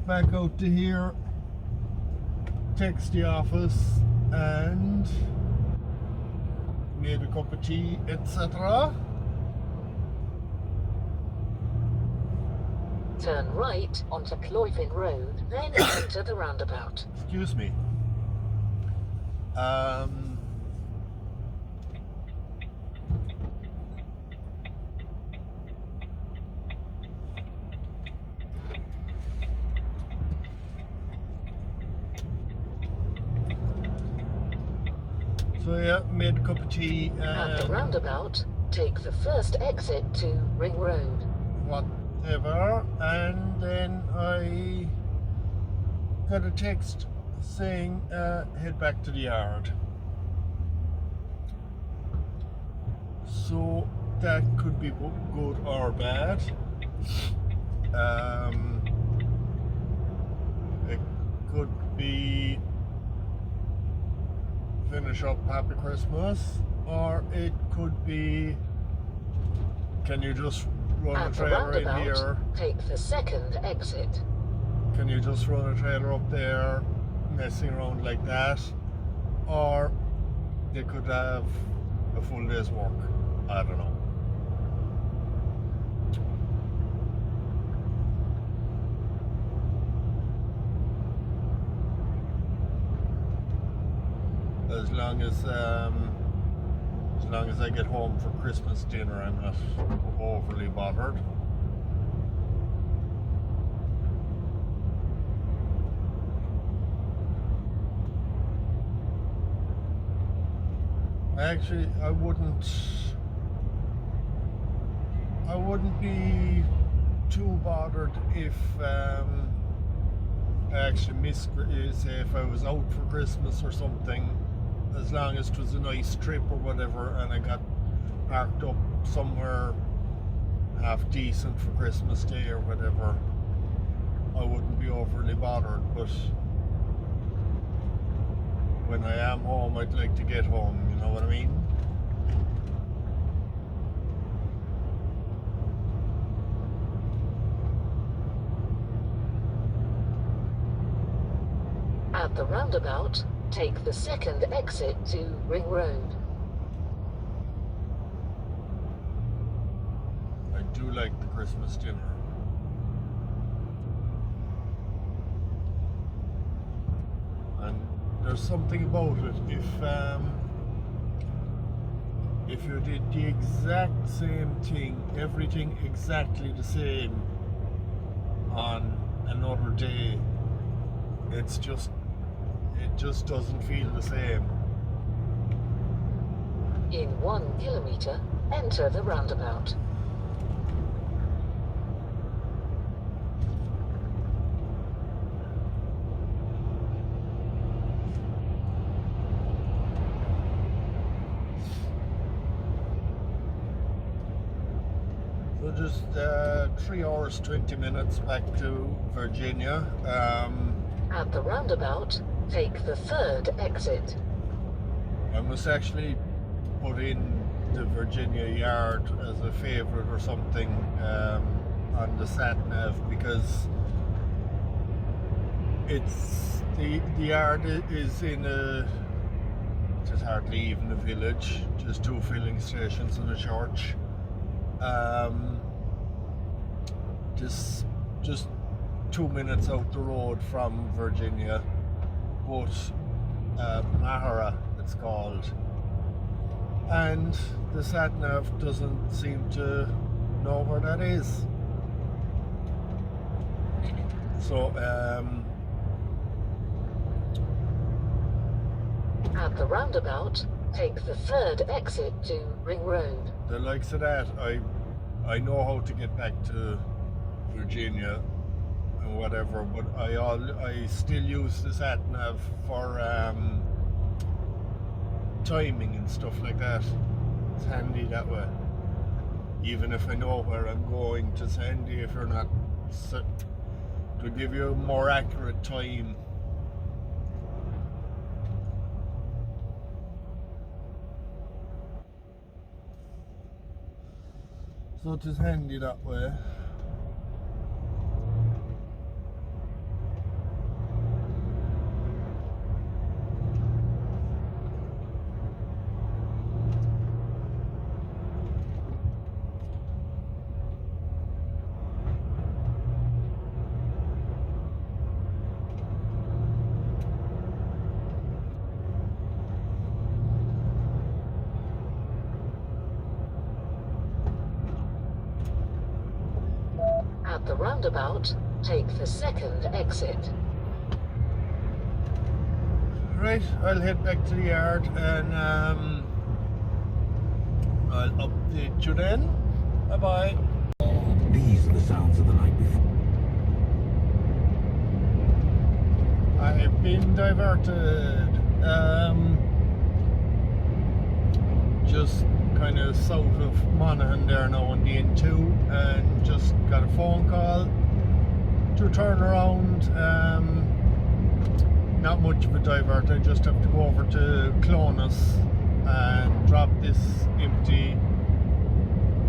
Speaker 1: Back out to here, text the office and made a cup of tea, etc.
Speaker 2: Turn right onto Cloyfin Road, then enter the roundabout.
Speaker 1: Excuse me. So yeah, made a cup of tea and
Speaker 2: At the roundabout, take the first exit to Ring Road.
Speaker 1: whatever, and then I got a text saying head back to the yard. So that could be good or bad. It could be finish up Happy Christmas, or it could be can you just run a
Speaker 2: At the
Speaker 1: trailer in
Speaker 2: roundabout,
Speaker 1: here?
Speaker 2: take the second exit.
Speaker 1: Can you just run a trailer up there, messing around like that? Or they could have a full day's work. I don't know. As long as I get home for Christmas dinner, I'm not overly bothered. Actually, I wouldn't be too bothered if I actually missed, say, if I was out for Christmas or something, as long as it was a nice trip or whatever, and I got parked up somewhere half decent for Christmas Day or whatever, I wouldn't be overly bothered. But when I am home, I'd like to get home, you know what I mean?
Speaker 2: At the roundabout, take the second exit to Ring Road.
Speaker 1: I do like the Christmas dinner. And there's something about it. If you did the exact same thing, everything exactly the same on another day, it just doesn't feel the same.
Speaker 2: In 1 kilometer, enter the roundabout.
Speaker 1: So just 3 hours 20 minutes back to Virginia.
Speaker 2: At the roundabout, take the third exit.
Speaker 1: I must actually put in the Virginia yard as a favourite or something on the sat-nav, because it's the yard is in just hardly even a village, just 2 filling stations and a church. Just 2 minutes out the road from Virginia, but Mahara it's called, and the sat-nav doesn't seem to know where that is. So
Speaker 2: At the roundabout, take the third exit to Ring Road.
Speaker 1: the likes of that, I know how to get back to Virginia and whatever, but I still use the sat-nav for timing and stuff like that. It's handy that way. Even if I know where I'm going, it's handy if you're not to give you a more accurate time. So it is handy that way.
Speaker 2: At the roundabout, take the second exit.
Speaker 1: Right, I'll head back to the yard and I'll update you then. Bye bye.
Speaker 3: These are the sounds of the night before.
Speaker 1: I've been diverted. Just kind of south of Monaghan there now on the N2, and just got a phone call to turn around. Not much of a divert, I just have to go over to Clonus and drop this empty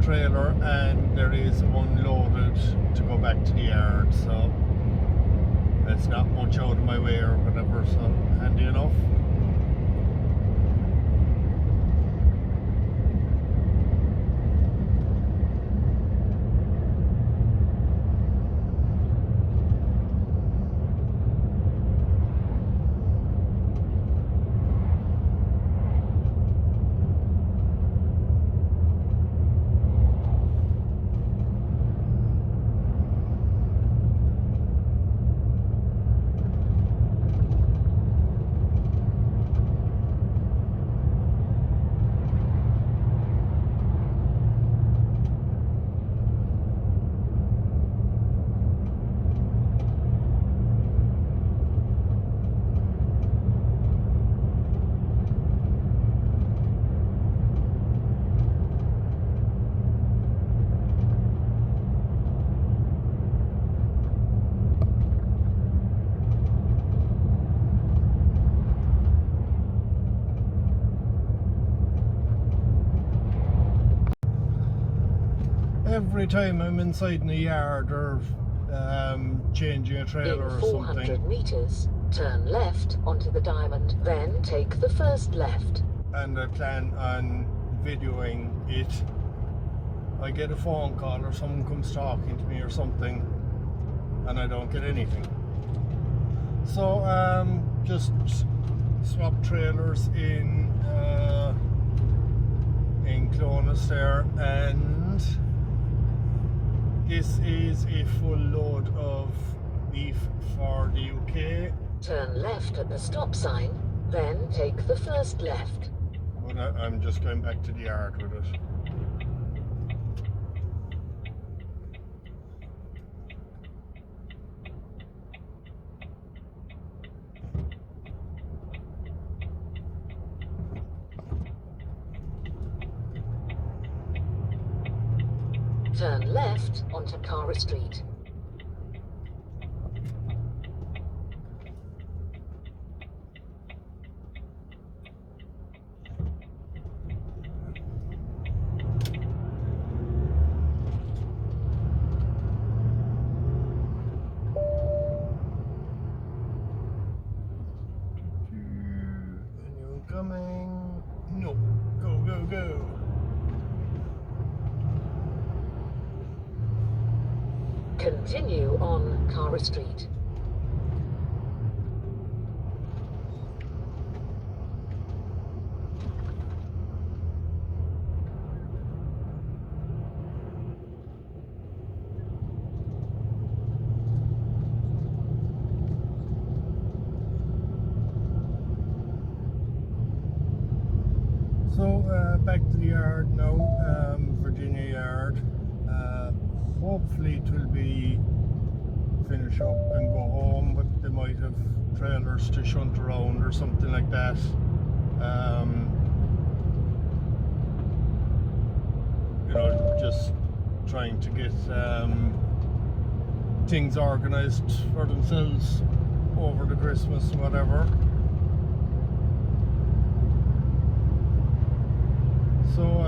Speaker 1: trailer and there is unloaded to go back to the yard, so it's not much out of my way or whatever, so handy enough. Every time I'm inside in a yard or changing a trailer
Speaker 2: In
Speaker 1: or
Speaker 2: 400
Speaker 1: something,
Speaker 2: meters, turn left onto the diamond, then take the first left.
Speaker 1: and I plan on videoing it, I get a phone call or someone comes talking to me or something and I don't get anything. So just swap trailers in Clonus there, and this is a full load of beef for the UK.
Speaker 2: Turn left at the stop sign, then take the first left.
Speaker 1: But I'm just going back to the yard with it.
Speaker 2: Turn left onto Cara Street.
Speaker 1: Anyone coming? No. Go, go, go.
Speaker 2: Continue on Cara Street.
Speaker 1: So back to the yard now, Virginia Yard. Hopefully it will be finish up and go home, but they might have trailers to shunt around or something like that. You know, just trying to get things organised for themselves over the Christmas and whatever. So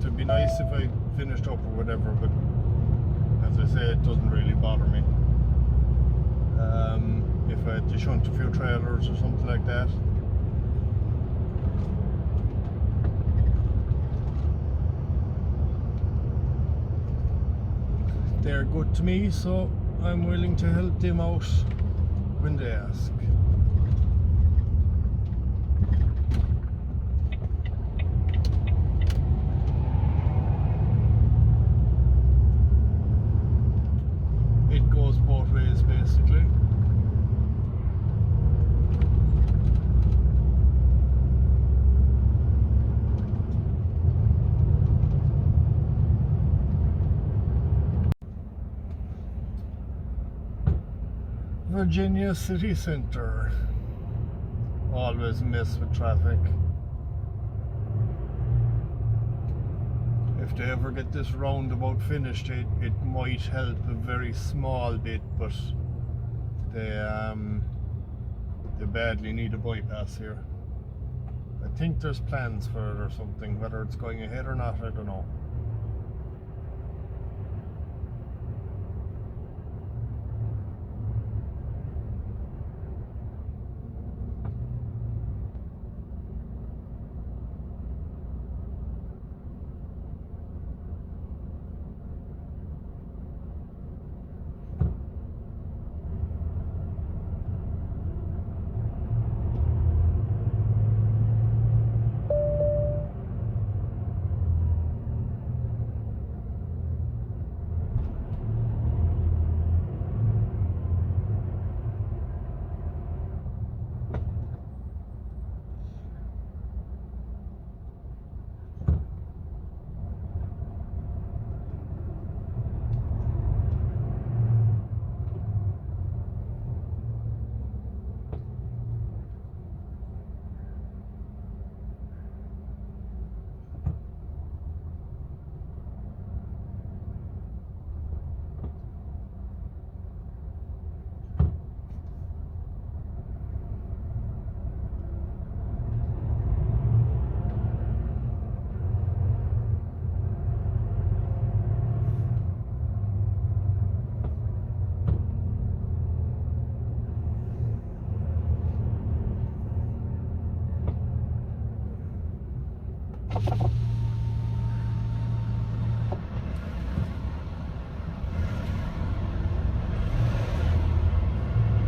Speaker 1: to be nice if I finished up or whatever, but as I say, it doesn't really bother me. If I had to shunt a few trailers or something like that. They're good to me, so I'm willing to help them out when they ask. It goes both ways, basically. Virginia City Centre. Always a mess with traffic. If they ever get this roundabout finished, it might help a very small bit, but they badly need a bypass here. I think there's plans for it or something. Whether it's going ahead or not, I don't know.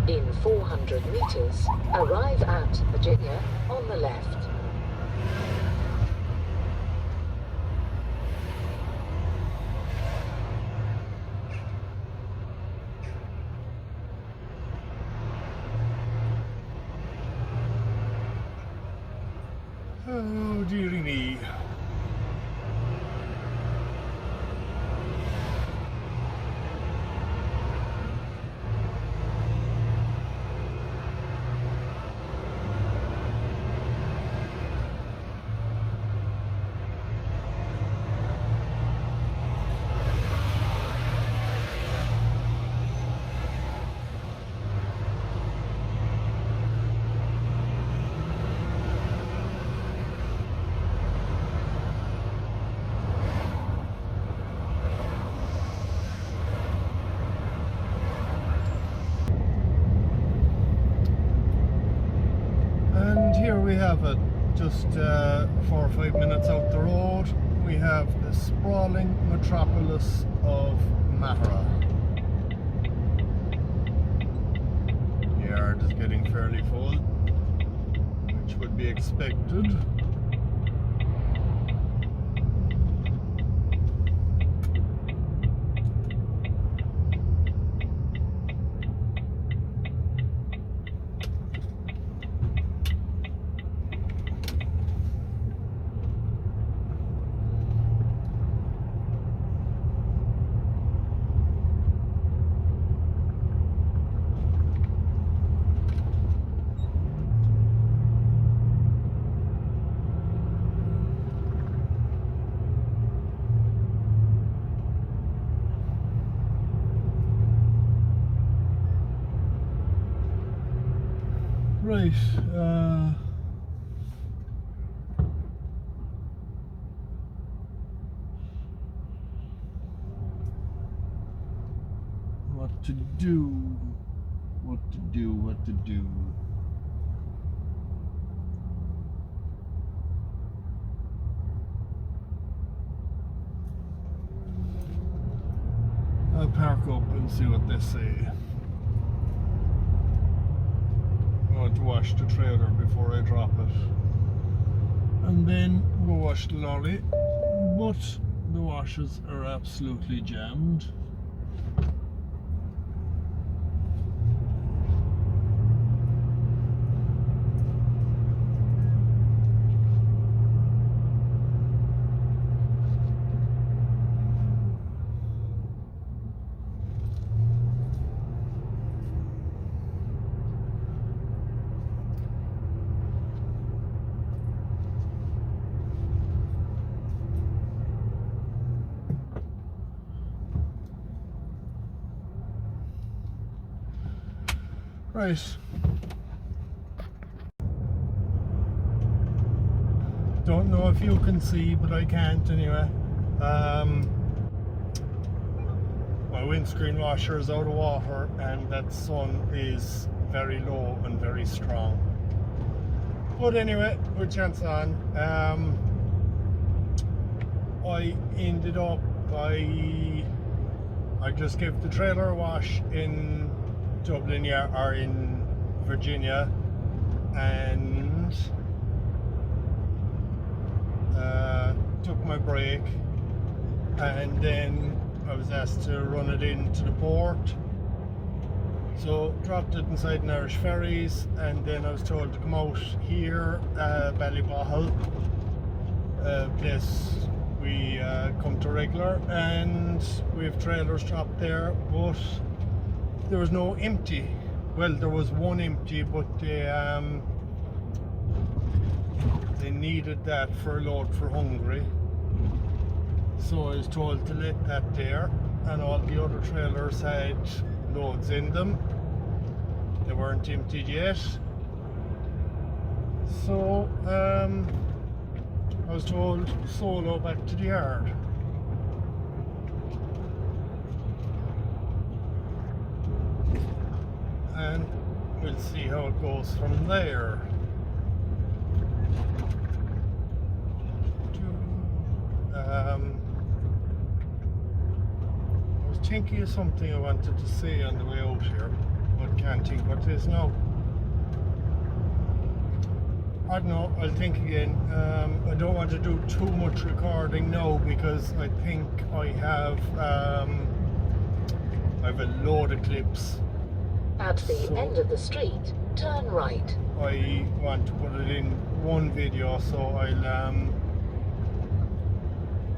Speaker 2: In 400 meters, arrive at Virginia on the left.
Speaker 1: Oh, dearie me. And here we have it, just 4 or 5 minutes out the road, we have the sprawling metropolis of Mahara. The yard is getting fairly full, which would be expected. Right, what to do, what to do, what to do. I'll park up and see what they say. I want to wash the trailer before I drop it, and then go wash the lorry, but the washers are absolutely jammed. Right. Don't know if you can see, but I can't anyway. My windscreen washer is out of water and that sun is very low and very strong. But anyway, good chance on. I ended up I just gave the trailer a wash in Dublin, or in Virginia, and took my break, and then I was asked to run it into the port. So dropped it inside an Irish Ferries, and then I was told to come out here, Ballybohol, a place we come to regular, and we have trailers dropped there, but there was no empty. Well, there was one empty, but they needed that for a load for Hungary. So I was told to let that there, and all the other trailers had loads in them. They weren't emptied yet. So I was told solo back to the yard. And we'll see how it goes from there. I was thinking of something I wanted to say on the way out here, but can't think what it is now. I don't know, I'll think again. I don't want to do too much recording now because I think I have a load of clips.
Speaker 2: At the end of the street, turn right.
Speaker 1: I want to put it in one video, so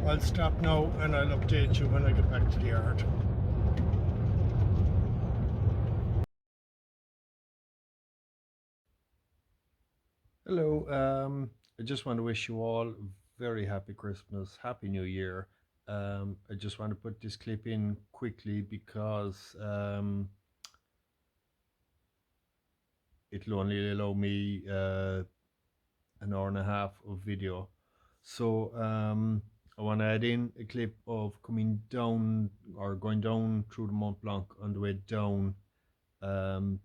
Speaker 1: I'll stop now and I'll update you when I get back to the yard. Hello, I just want to wish you all a very happy Christmas, happy New Year. I just want to put this clip in quickly because it'll only allow me an hour and a half of video. So I want to add in a clip of coming down or going down through the Mont Blanc on the way down,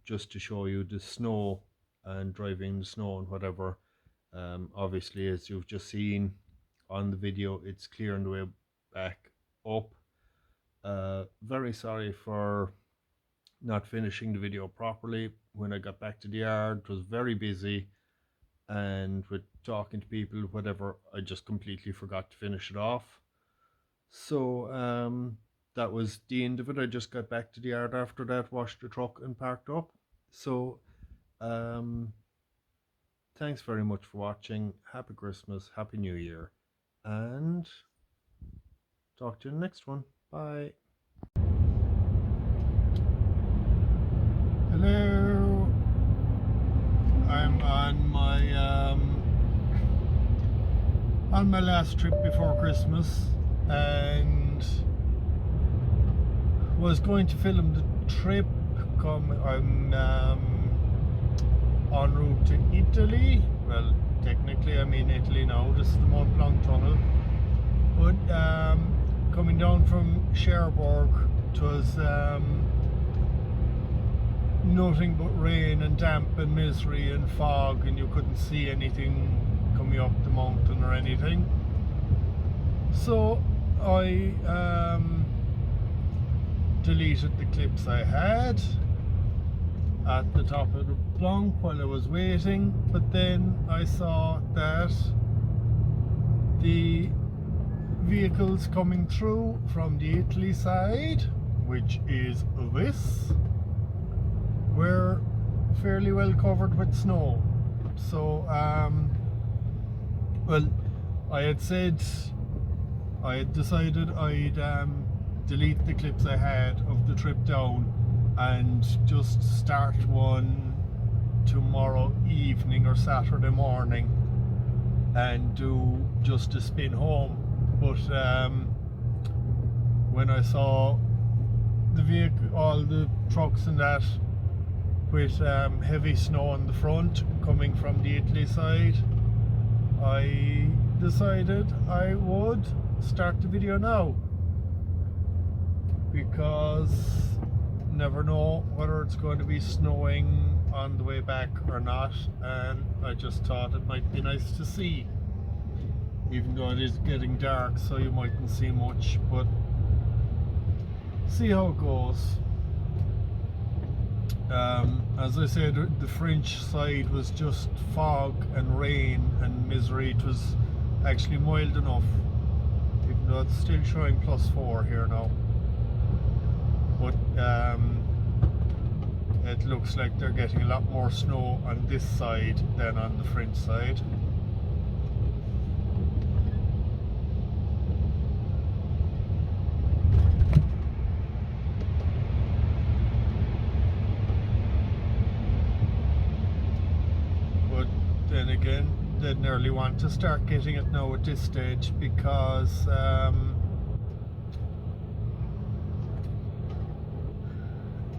Speaker 1: just to show you the snow and driving the snow and whatever. Obviously, as you've just seen on the video, it's clear on the way back up. Very sorry for not finishing the video properly. When I got back to the yard, it was very busy, and with talking to people, whatever, I just completely forgot to finish it off. So that was the end of it. I just got back to the yard after that, washed the truck and parked up. So thanks very much for watching. Happy Christmas, Happy New Year, and talk to you in the next one. Bye. Hello. I'm on my last trip before Christmas, and was going to film the trip. I'm en route to Italy. Well, technically I'm in Italy now. This is the Mont Blanc tunnel, but coming down from Cherbourg, it was nothing but rain and damp and misery and fog, and you couldn't see anything coming up the mountain or anything. So I deleted the clips I had at the top of the Blanc while I was waiting, but then I saw that the vehicles coming through from the Italy side, which is this, were fairly well covered with snow. So well, I had decided I'd delete the clips I had of the trip down and just start one tomorrow evening or Saturday morning and do just a spin home. But when I saw the vehicle, all the trucks and that with heavy snow on the front coming from the Italy side, I decided I would start the video now, because never know whether it's going to be snowing on the way back or not, and I just thought it might be nice to see, even though it is getting dark, so you mightn't see much, but see how it goes. As I said, the French side was just fog and rain and misery. It was actually mild enough, even though it's still showing +4 here now. But it looks like they're getting a lot more snow on this side than on the French side. Then again, they nearly want to start getting it now at this stage, because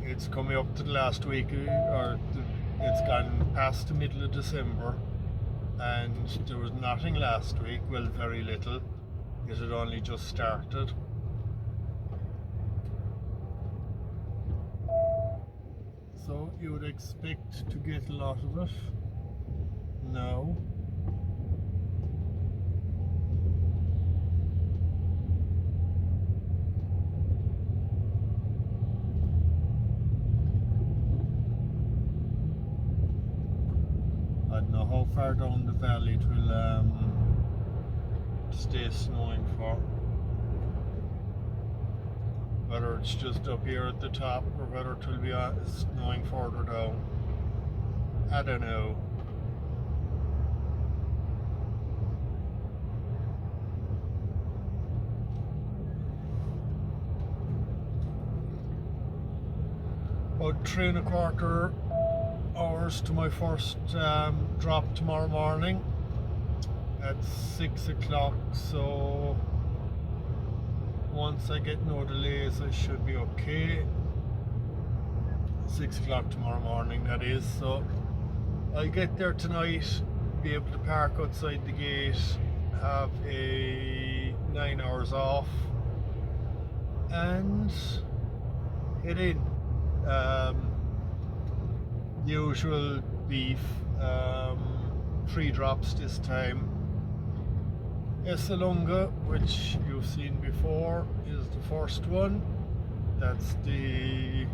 Speaker 1: it's coming up to the last week, it's gone past the middle of December, and there was nothing last week, well, very little. It had only just started. So you would expect to get a lot of it. No. I don't know how far down the valley it will stay snowing for. Whether it's just up here at the top, or whether it will be snowing further down. I don't know. About 3¼ hours to my first drop tomorrow morning at 6 o'clock, so once I get no delays I should be okay. 6 o'clock tomorrow morning, that is. So I'll get there tonight, be able to park outside the gate, have a 9 hours off, and head in. Usual beef, 3 drops this time. Esselunga, which you've seen before, is the first one. That's the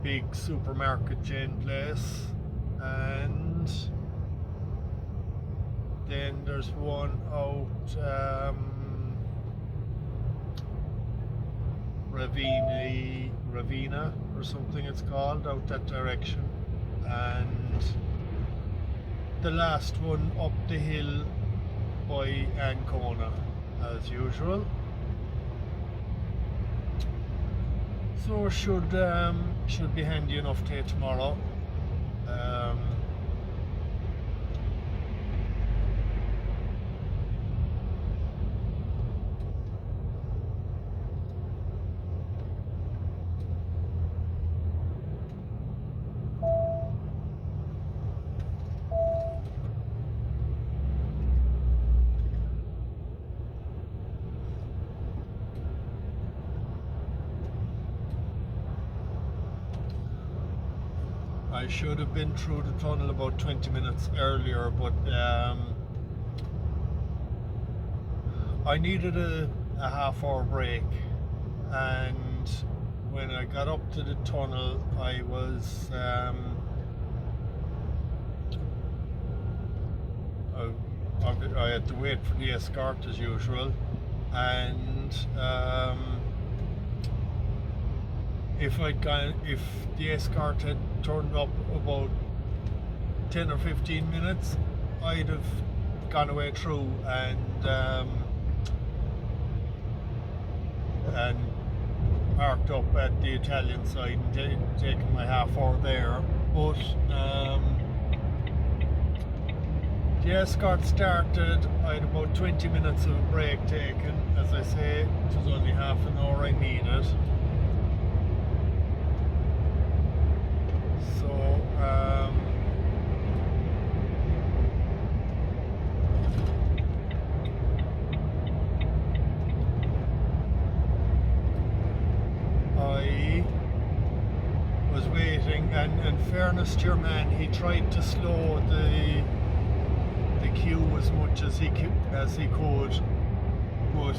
Speaker 1: big supermarket chain place, and then there's one out Ravina or something it's called, out that direction, and the last one up the hill by Ancona, as usual. So should be handy enough to tomorrow. I should have been through the tunnel about 20 minutes earlier, but I needed a half-hour break, and when I got up to the tunnel I was I had to wait for the escort as usual, and if the escort had turned up about 10 or 15 minutes, I'd have gone away through and parked up at the Italian side and taken my half hour there. But the escort started, I had about 20 minutes of a break taken. As I say, it was only half an hour I needed. So fairness to your man, he tried to slow the queue as much as he could, but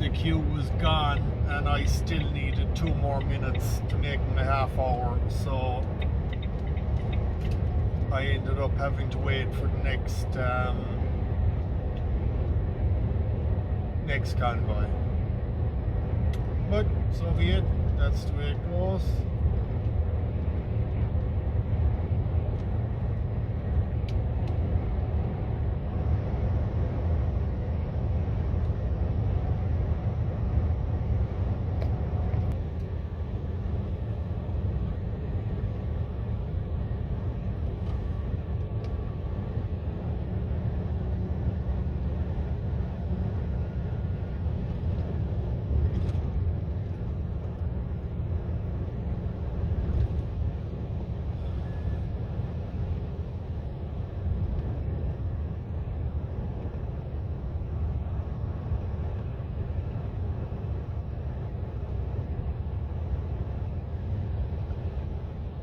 Speaker 1: the queue was gone, and I still needed 2 more minutes to make my half hour, so I ended up having to wait for the next convoy. But so be it, that's the way it goes.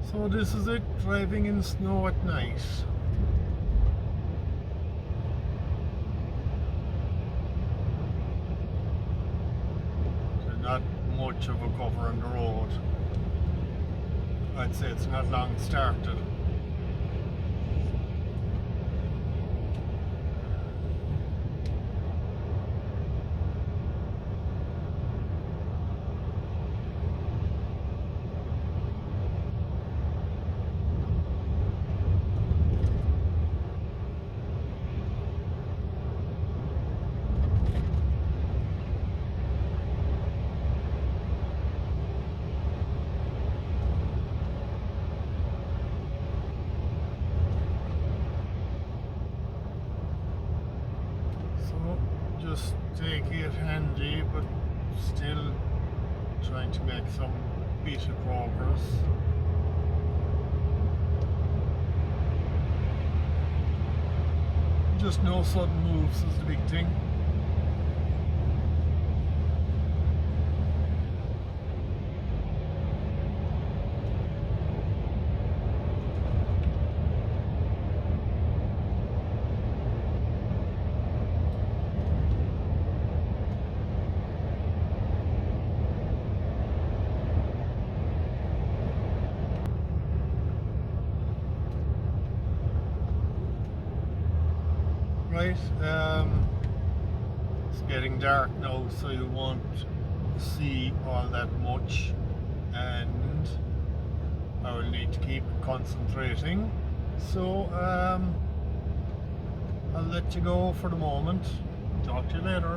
Speaker 1: So this is it, driving in snow at night. So not much of a cover on the road. I'd say it's not long started. Just take it handy, but still trying to make some bit of progress. Just no sudden moves is the big thing. Right, it's getting dark now, so you won't see all that much, and I will need to keep concentrating. So I'll let you go for the moment. Talk to you later.